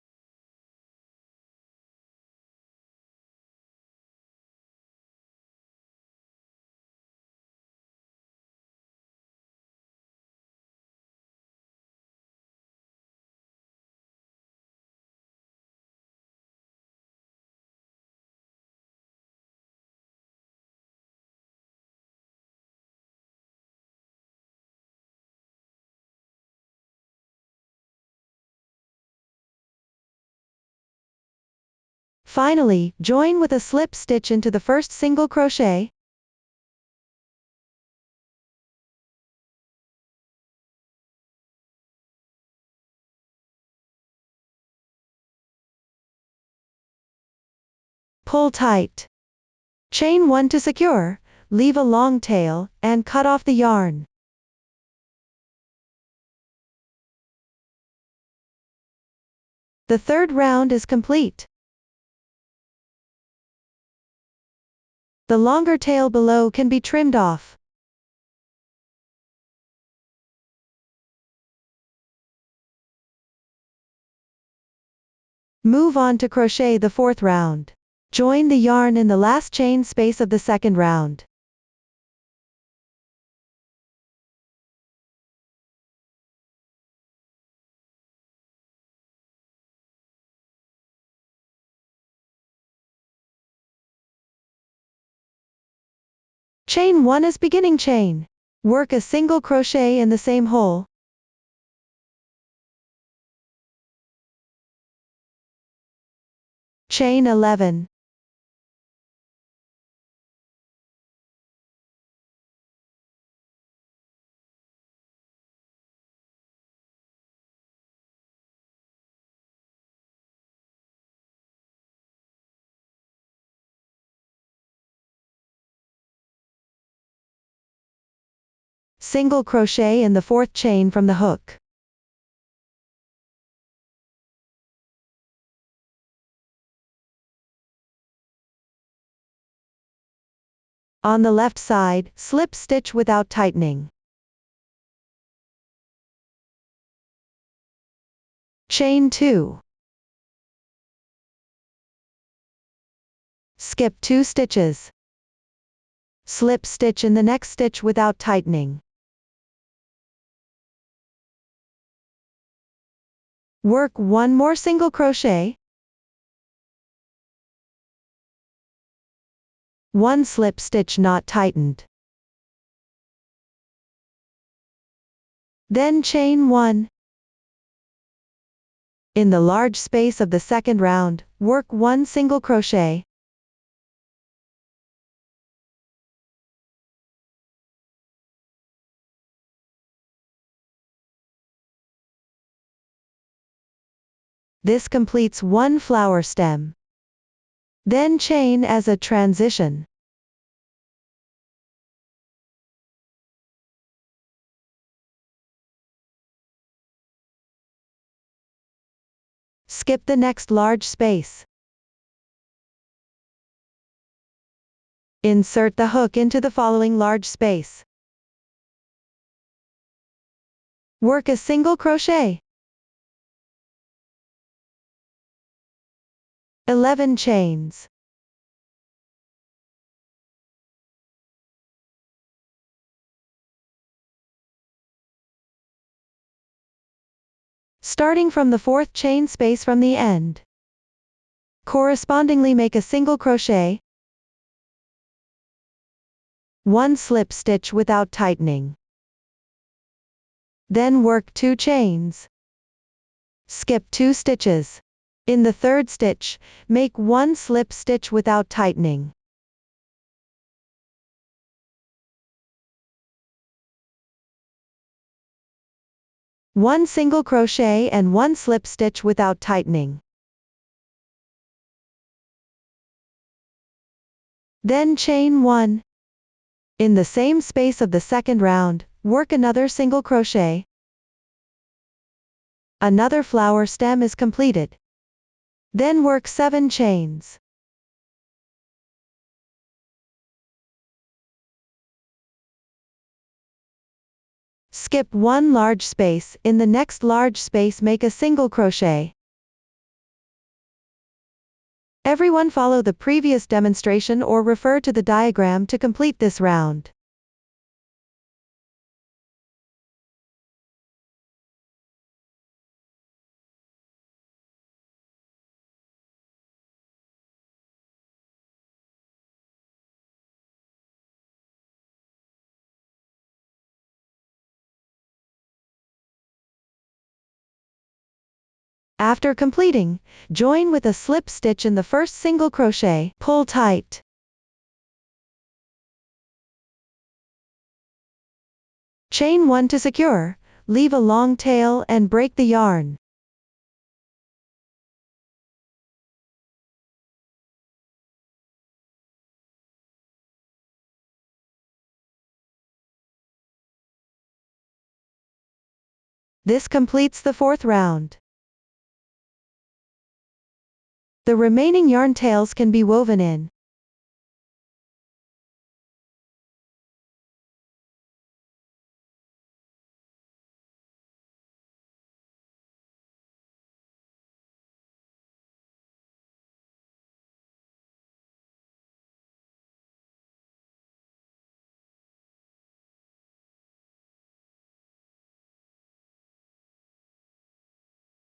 A: Finally, join with a slip stitch into the first single crochet. Pull tight. Chain 1 to secure, leave a long tail, and cut off the yarn. The third round is complete. The longer tail below can be trimmed off. Move on to crochet the fourth round. Join the yarn in the last chain space of the second round. Chain 1 as beginning chain. Work a single crochet in the same hole. Chain 11. Single crochet in the fourth chain from the hook. On the left side, slip stitch without tightening. Chain 2. Skip 2 stitches. Slip stitch in the next stitch without tightening. Work 1 more single crochet. 1 slip stitch not tightened. Then chain 1. In the large space of the second round, work 1 single crochet. This completes 1 flower stem. Then chain as a transition. Skip the next large space. Insert the hook into the following large space. Work a single crochet. 11 chains. Starting from the 4th chain space from the end. Correspondingly make a single crochet, 1 slip stitch without tightening. Then work 2 chains. Skip 2 stitches. In the 3rd stitch, make 1 slip stitch without tightening. One single crochet and 1 slip stitch without tightening. Then chain 1. In the same space of the 2nd round, work another single crochet. Another flower stem is completed. Then work 7 chains. Skip 1 large space. In the next large space make a single crochet. Everyone follow the previous demonstration or refer to the diagram to complete this round. After completing, join with a slip stitch in the first single crochet, pull tight. Chain 1 to secure, leave a long tail and break the yarn. This completes the 4th round. The remaining yarn tails can be woven in.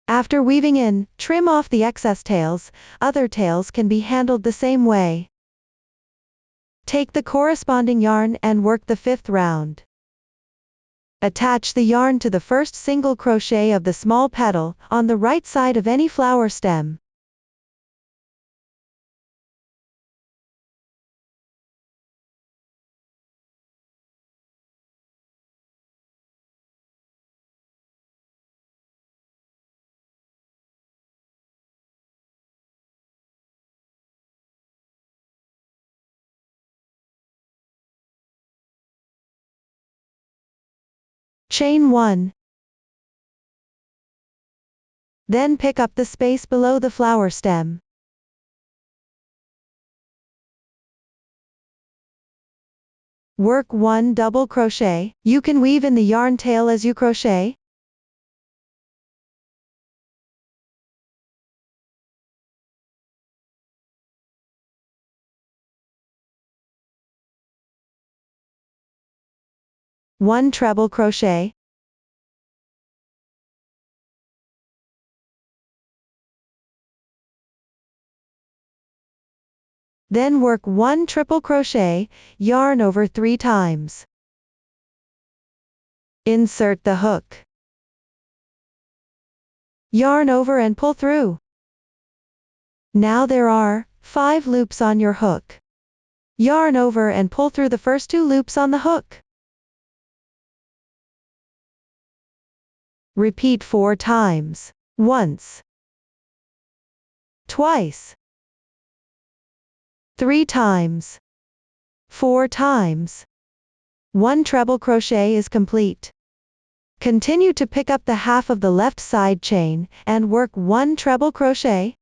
A: After weaving in, trim off the excess tails. Other tails can be handled the same way. Take the corresponding yarn and work the 5th round. Attach the yarn to the first single crochet of the small petal, on the right side of any flower stem. Chain 1. Then pick up the space below the flower stem. Work 1 double crochet. You can weave in the yarn tail as you crochet. One treble crochet. Then work 1 triple crochet, yarn over 3 times. Insert the hook. Yarn over and pull through. Now there are 5 loops on your hook. Yarn over and pull through the first 2 loops on the hook. Repeat 4 times. Once. Twice. 3 times. 4 times. 1 treble crochet is complete. Continue to pick up the half of the left side chain, and work 1 treble crochet.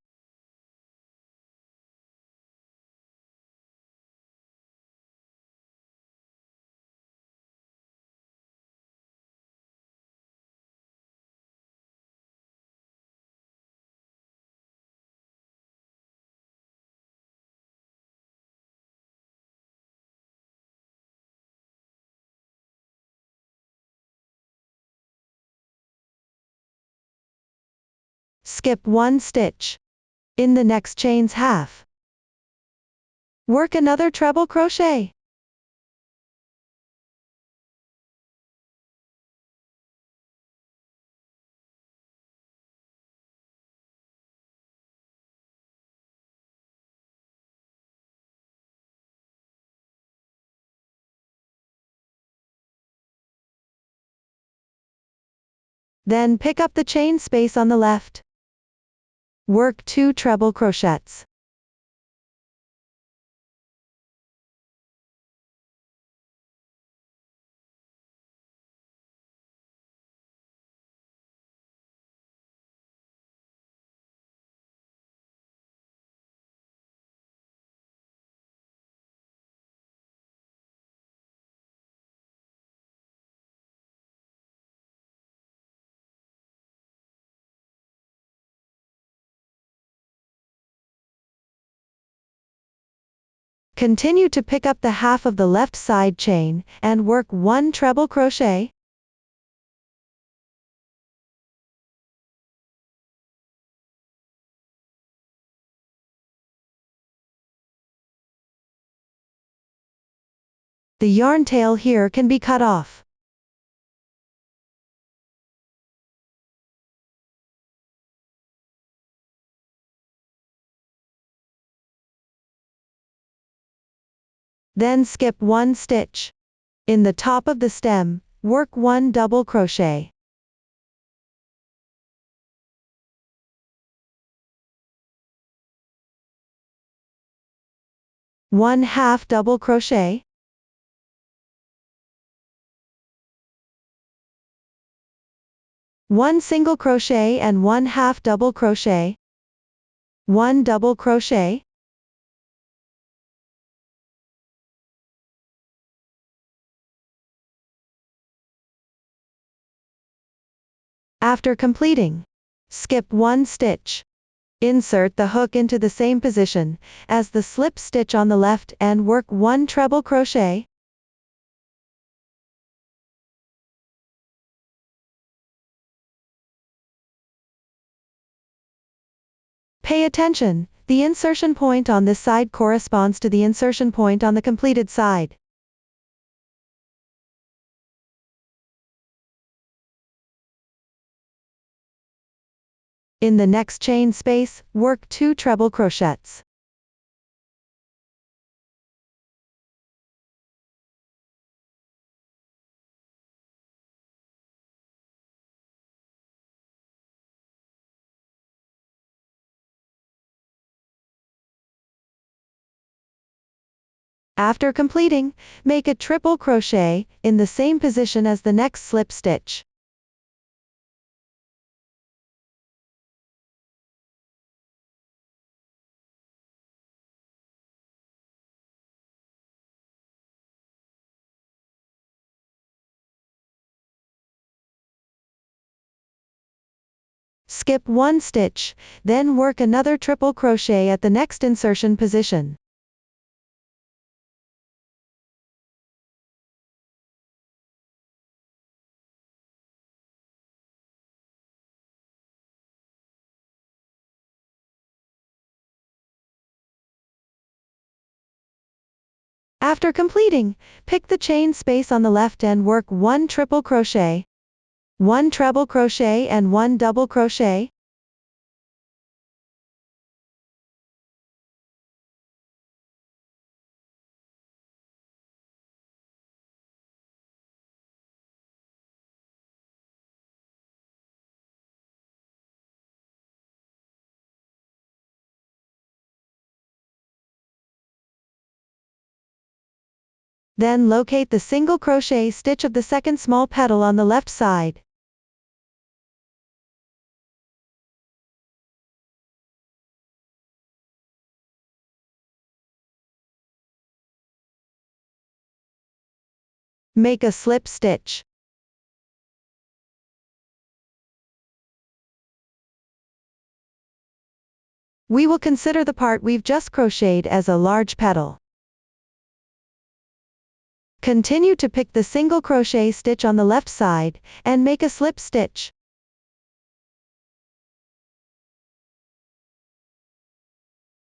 A: Skip 1 stitch. In the next chain's half, work another treble crochet. Then pick up the chain space on the left. Work 2 treble crochets. Continue to pick up the half of the left side chain, and work 1 treble crochet. The yarn tail here can be cut off. Then skip 1 stitch. In the top of the stem, work 1 double crochet. One half double crochet. One single crochet and 1 half double crochet. 1 double crochet. After completing, skip 1 stitch. Insert the hook into the same position as the slip stitch on the left and work 1 treble crochet. Pay attention, the insertion point on this side corresponds to the insertion point on the completed side. In the next chain space, work 2 treble crochets. After completing, make a triple crochet in the same position as the next slip stitch. Skip 1 stitch, then work another triple crochet at the next insertion position. After completing, pick the chain space on the left and work 1 triple crochet, 1 treble crochet and 1 double crochet. Then locate the single crochet stitch of the second small petal on the left side. Make a slip stitch. We will consider the part we've just crocheted as a large petal. Continue to pick the single crochet stitch on the left side, and make a slip stitch.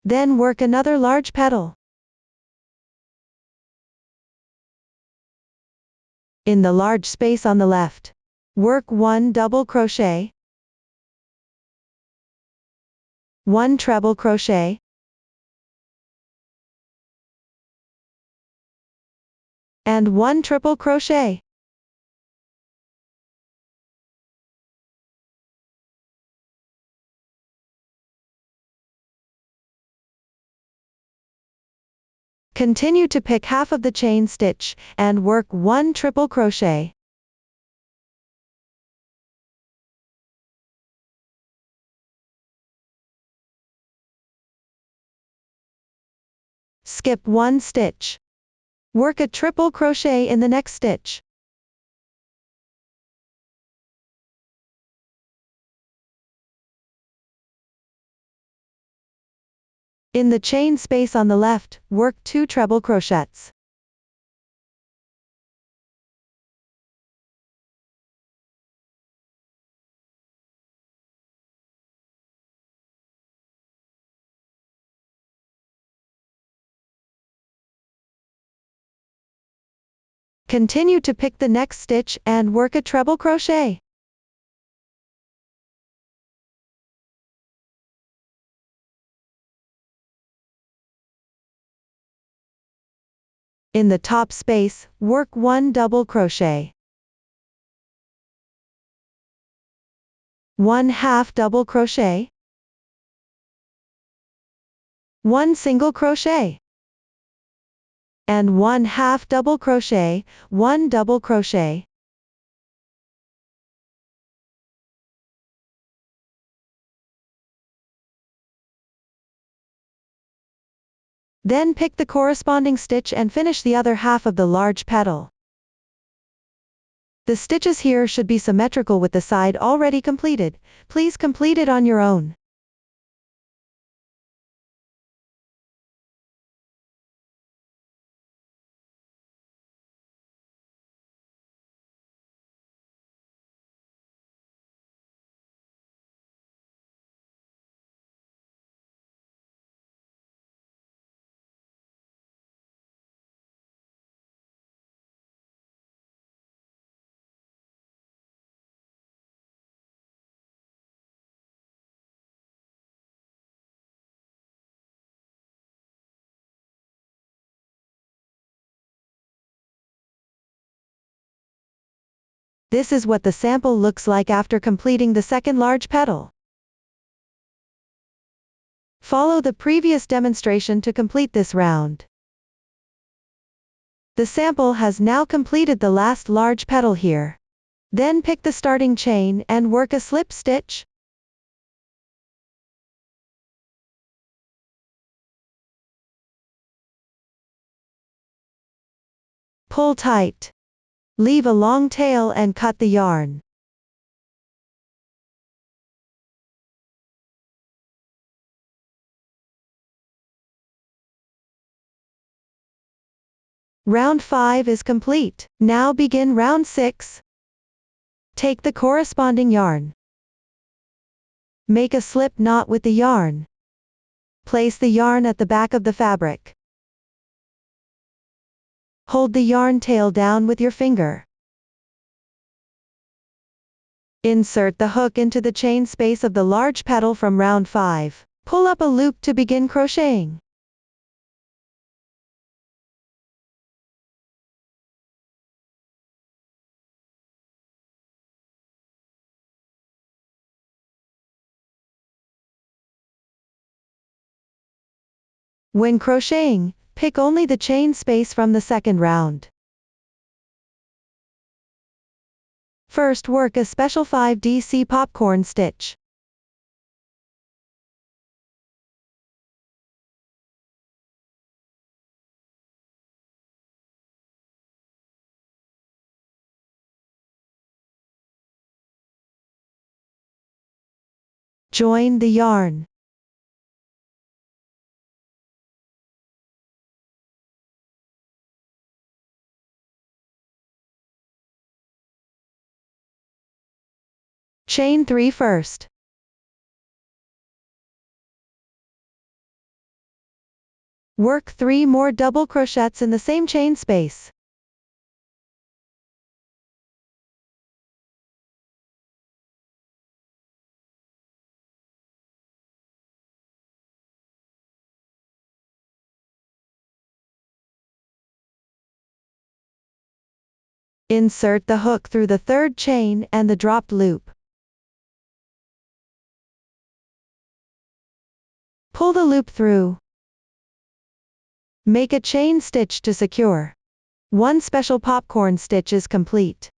A: Then work another large petal. In the large space on the left, work 1 double crochet, 1 treble crochet, and 1 triple crochet. Continue to pick half of the chain stitch, and work 1 triple crochet. Skip 1 stitch. Work a triple crochet in the next stitch. In the chain space on the left, work 2 treble crochets. Continue to pick the next stitch and work a treble crochet. In the top space, work 1 double crochet, 1 half double crochet, 1 single crochet, and 1 half double crochet, 1 double crochet. Then pick the corresponding stitch and finish the other half of the large petal. The stitches here should be symmetrical with the side already completed. Please complete it on your own. This is what the sample looks like after completing the second large petal. Follow the previous demonstration to complete this round. The sample has now completed the last large petal here. Then pick the starting chain and work a slip stitch. Pull tight. Leave a long tail and cut the yarn. Round 5 is complete. Now begin round 6. Take the corresponding yarn. Make a slip knot with the yarn. Place the yarn at the back of the fabric. Hold the yarn tail down with your finger. Insert the hook into the chain space of the large petal from round 5. Pull up a loop to begin crocheting. When crocheting, pick only the chain space from the second round. First work a special 5DC popcorn stitch. Join the yarn. Chain 3 first. Work 3 more double crochets in the same chain space. Insert the hook through the third chain and the dropped loop. Pull the loop through. Make a chain stitch to secure. One special popcorn stitch is complete.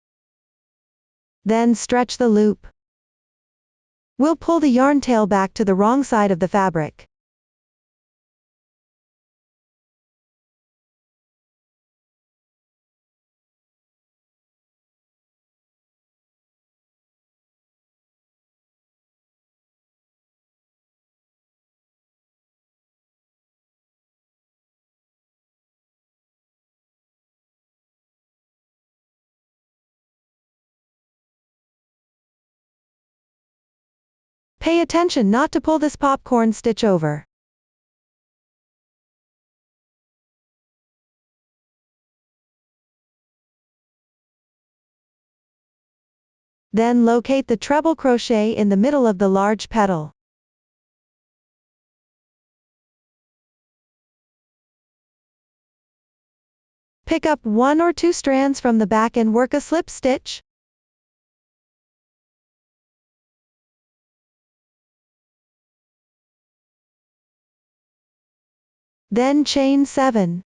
A: Then stretch the loop. We'll pull the yarn tail back to the wrong side of the fabric. Pay attention not to pull this popcorn stitch over. Then locate the treble crochet in the middle of the large petal. Pick up 1 or 2 strands from the back and work a slip stitch. Then chain 7.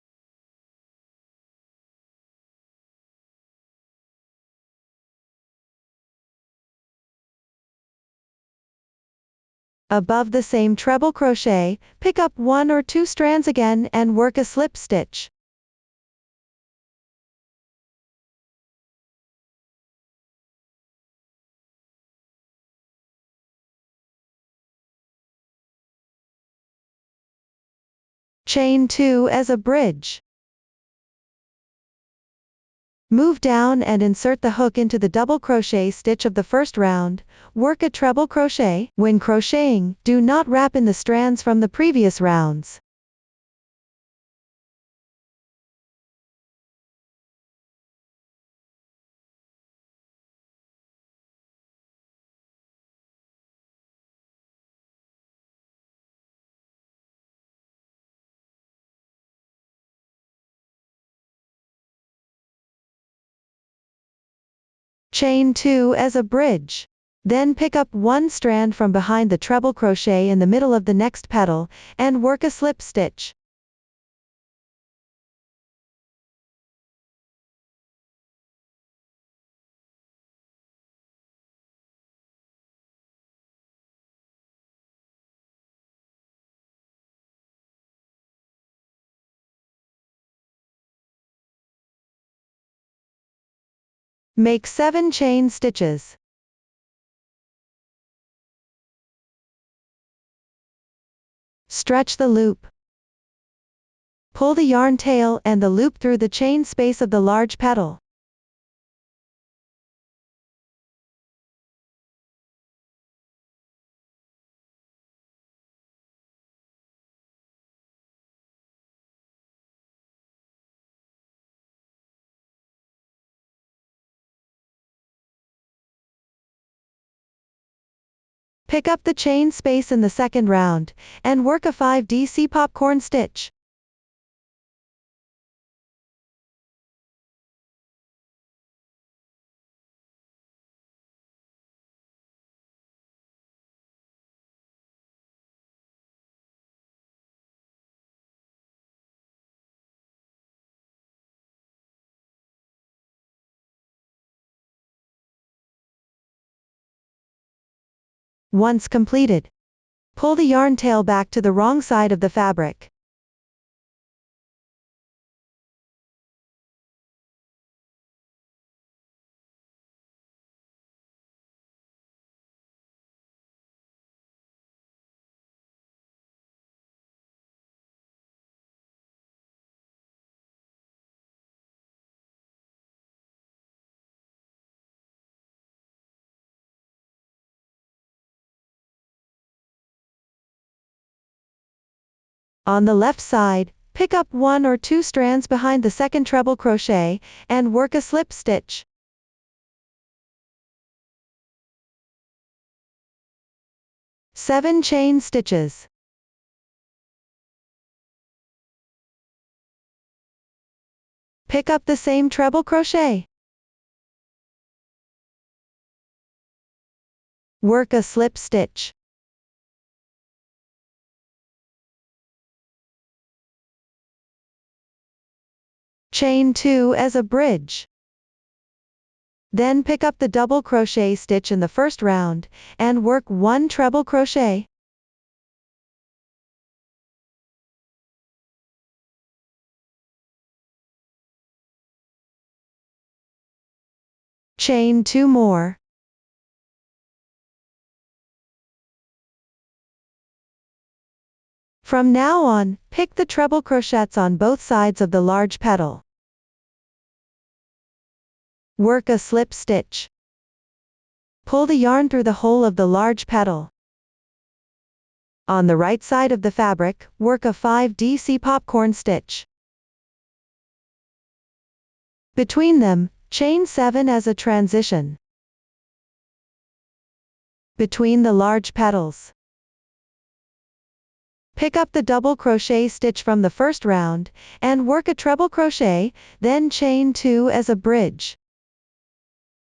A: Above the same treble crochet, pick up 1 or 2 strands again and work a slip stitch. Chain 2 as a bridge. Move down and insert the hook into the double crochet stitch of the first round. Work a treble crochet. When crocheting, do not wrap in the strands from the previous rounds. Chain 2 as a bridge. Then pick up 1 strand from behind the treble crochet in the middle of the next petal, and work a slip stitch. Make 7 chain stitches. Stretch the loop. Pull the yarn tail and the loop through the chain space of the large petal. Pick up the chain space in the second round, and work a 5DC popcorn stitch. Once completed, pull the yarn tail back to the wrong side of the fabric. On the left side, pick up 1 or 2 strands behind the second treble crochet, and work a slip stitch. Seven chain stitches. Pick up the same treble crochet. Work a slip stitch. Chain 2 as a bridge. Then pick up the double crochet stitch in the first round, and work 1 treble crochet. Chain 2 more. From now on, pick the treble crochets on both sides of the large petal. Work a slip stitch. Pull the yarn through the hole of the large petal. On the right side of the fabric, work a 5DC popcorn stitch. Between them, chain 7 as a transition. Between the large petals. Pick up the double crochet stitch from the first round, and work a treble crochet, then chain 2 as a bridge.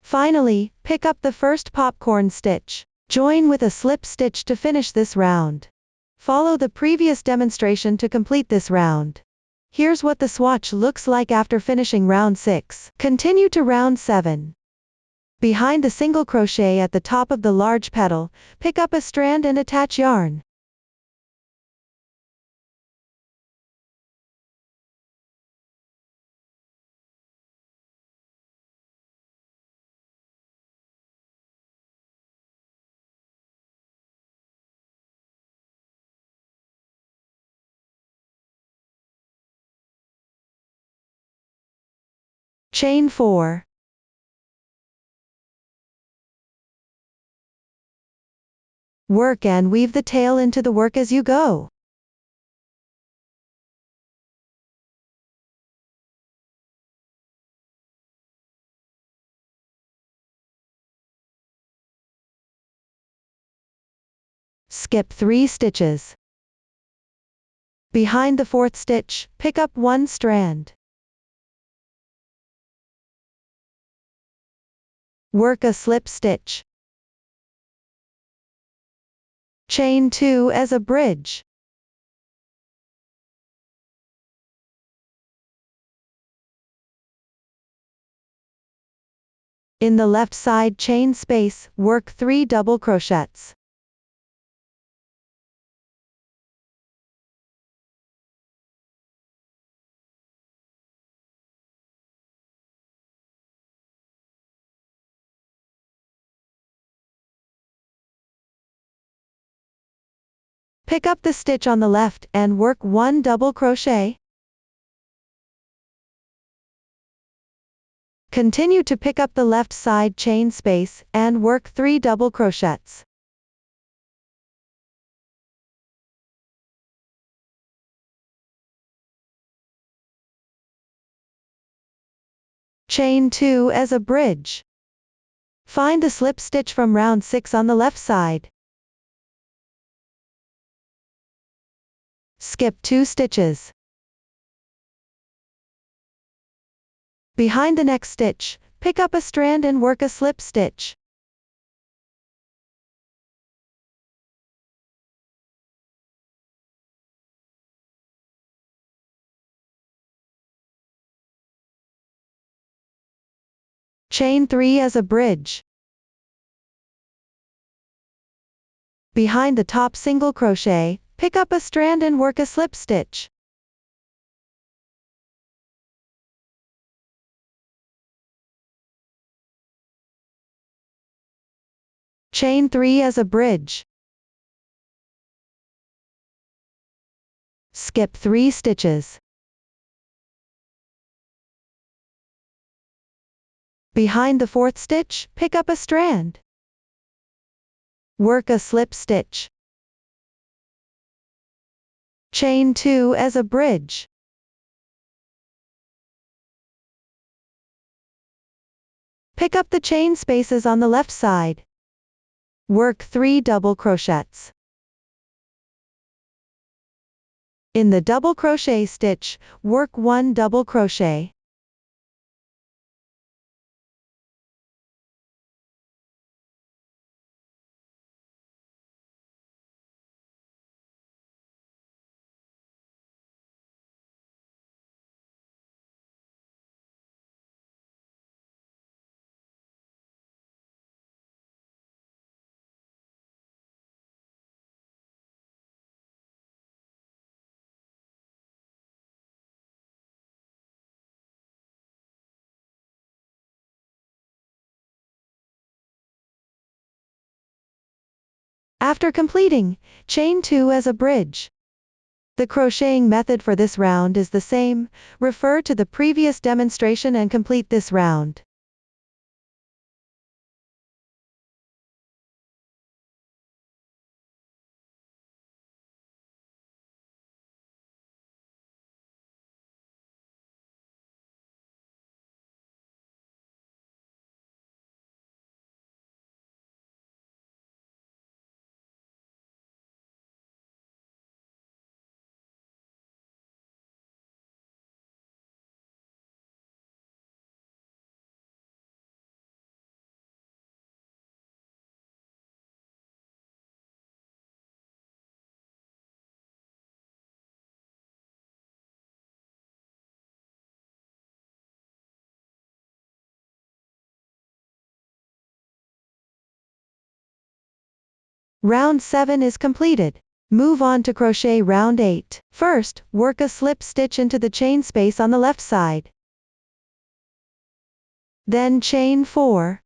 A: Finally, pick up the first popcorn stitch. Join with a slip stitch to finish this round. Follow the previous demonstration to complete this round. Here's what the swatch looks like after finishing round 6. Continue to round 7. Behind the single crochet at the top of the large petal, pick up a strand and attach yarn. Chain 4. Work and weave the tail into the work as you go. Skip 3 stitches. Behind the 4th stitch, pick up 1 strand. Work a slip stitch. Chain 2 as a bridge. In the left side chain space, work 3 double crochets. Pick up the stitch on the left and work 1 double crochet. Continue to pick up the left side chain space and work 3 double crochets. Chain 2 as a bridge. Find the slip stitch from round 6 on the left side. Skip 2 stitches. Behind the next stitch, pick up a strand and work a slip stitch. Chain 3 as a bridge. Behind the top single crochet, pick up a strand and work a slip stitch. Chain 3 as a bridge. Skip 3 stitches. Behind the 4th stitch, pick up a strand. Work a slip stitch. Chain 2 as a bridge. Pick up the chain spaces on the left side. Work 3 double crochets. In the double crochet stitch, work 1 double crochet. After completing, chain 2 as a bridge. The crocheting method for this round is the same, refer to the previous demonstration and complete this round. Round 7 is completed. Move on to crochet round 8. First, work a slip stitch into the chain space on the left side. Then chain 4.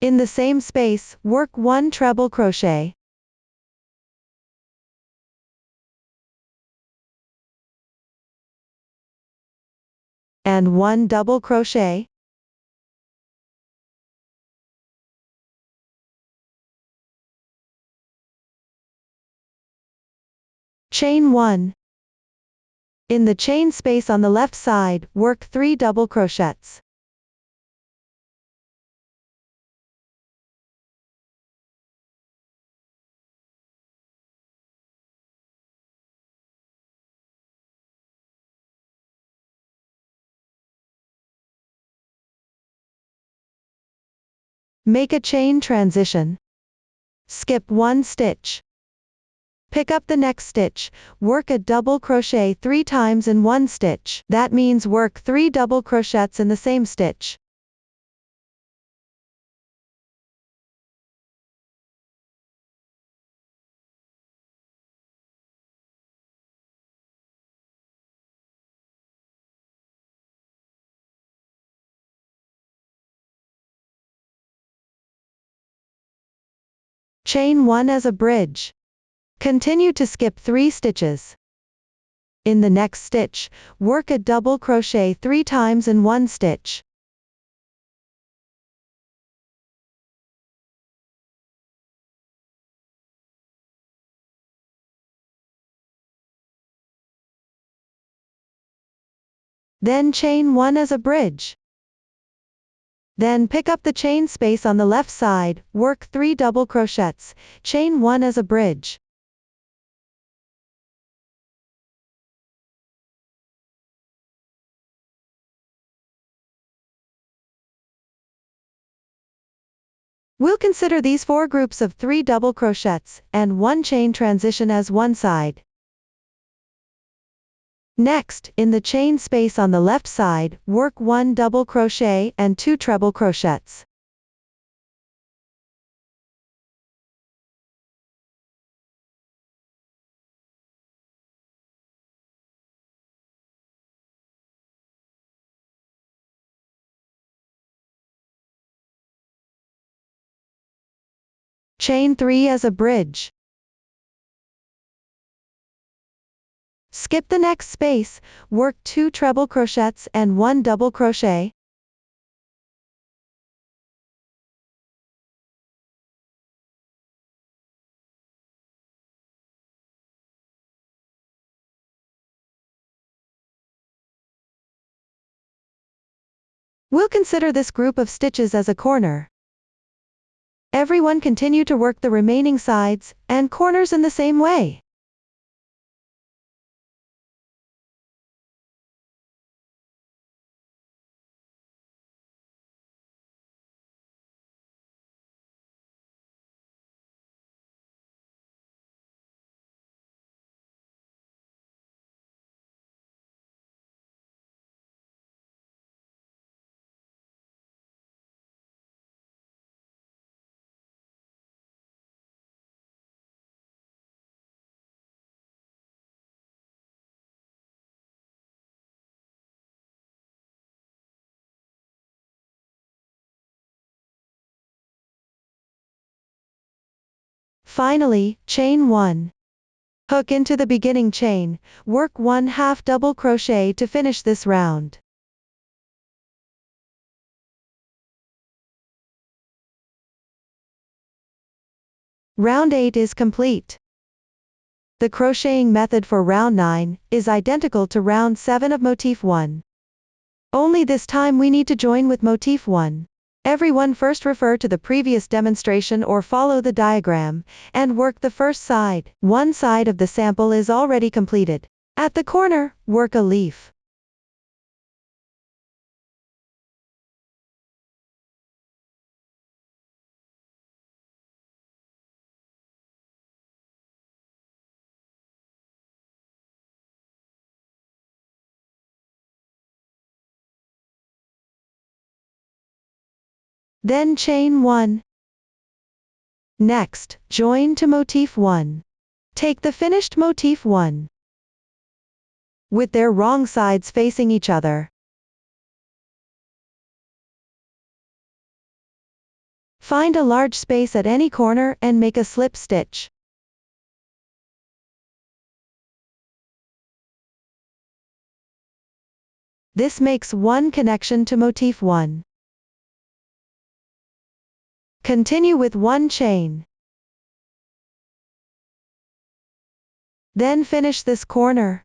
A: In the same space, work 1 treble crochet. And 1 double crochet. Chain 1. In the chain space on the left side, work 3 double crochets. Make a chain transition. Skip 1 stitch. Pick up the next stitch, work a double crochet 3 times in 1 stitch. That means work 3 double crochets in the same stitch. Chain 1 as a bridge. Continue to skip 3 stitches. In the next stitch, work a double crochet 3 times in 1 stitch. Then chain 1 as a bridge. Then pick up the chain space on the left side, work 3 double crochets, chain 1 as a bridge. We'll consider these 4 groups of 3 double crochets and 1 chain transition as one side. Next, in the chain space on the left side, work 1 double crochet and 2 treble crochets. Chain 3 as a bridge. Skip the next space, work 2 treble crochets and 1 double crochet. We'll consider this group of stitches as a corner. Everyone continue to work the remaining sides and corners in the same way. Finally, chain 1. Hook into the beginning chain, work 1/2 double crochet to finish this round. Round 8 is complete. The crocheting method for round 9 is identical to round 7 of motif 1. Only this time we need to join with motif 1. Everyone first refer to the previous demonstration or follow the diagram, and work the first side. One side of the sample is already completed. At the corner, work a leaf. Then chain 1. Next, join to motif 1. Take the finished motif 1 with their wrong sides facing each other. Find a large space at any corner and make a slip stitch. This makes one connection to motif 1. Continue with one chain. Then finish this corner.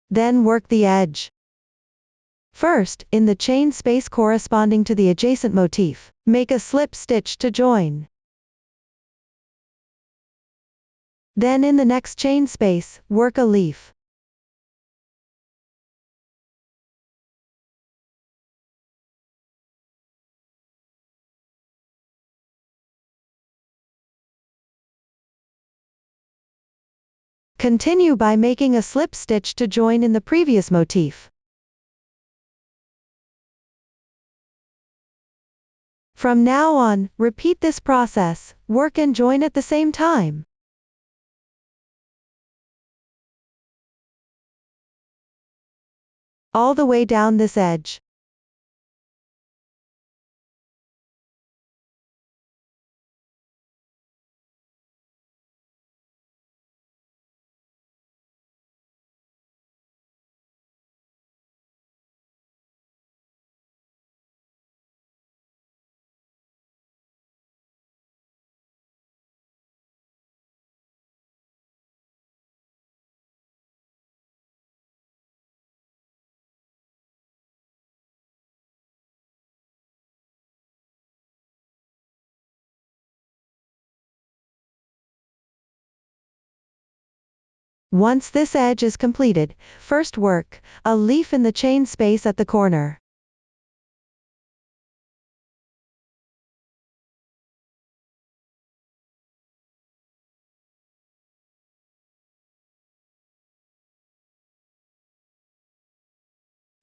A: Then work the edge. First, in the chain space corresponding to the adjacent motif, make a slip stitch to join. Then in the next chain space, work a leaf. Continue by making a slip stitch to join in the previous motif. From now on, repeat this process, work and join at the same time. All the way down this edge. Once this edge is completed, first work a leaf in the chain space at the corner.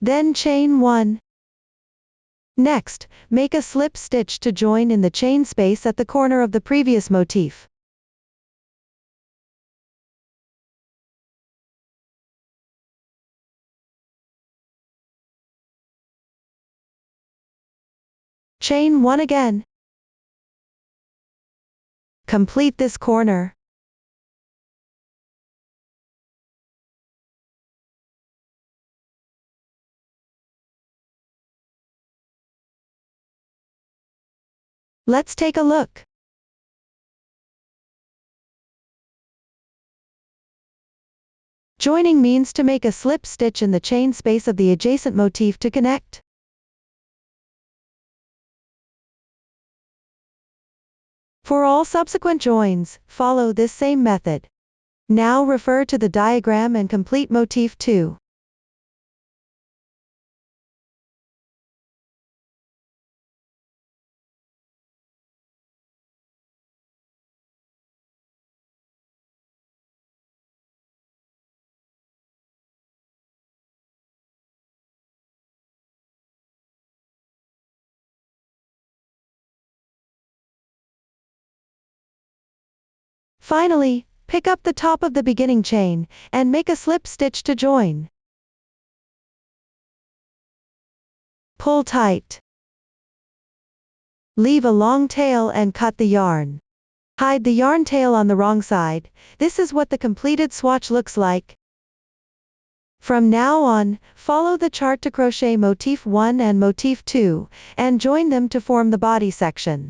A: Then chain 1. Next, make a slip stitch to join in the chain space at the corner of the previous motif. Chain 1 again. Complete this corner. Let's take a look. Joining means to make a slip stitch in the chain space of the adjacent motif to connect. For all subsequent joins, follow this same method. Now refer to the diagram and complete motif 2. Finally, pick up the top of the beginning chain, and make a slip stitch to join. Pull tight. Leave a long tail and cut the yarn. Hide the yarn tail on the wrong side. This is what the completed swatch looks like. From now on, follow the chart to crochet motif 1 and motif 2, and join them to form the body section.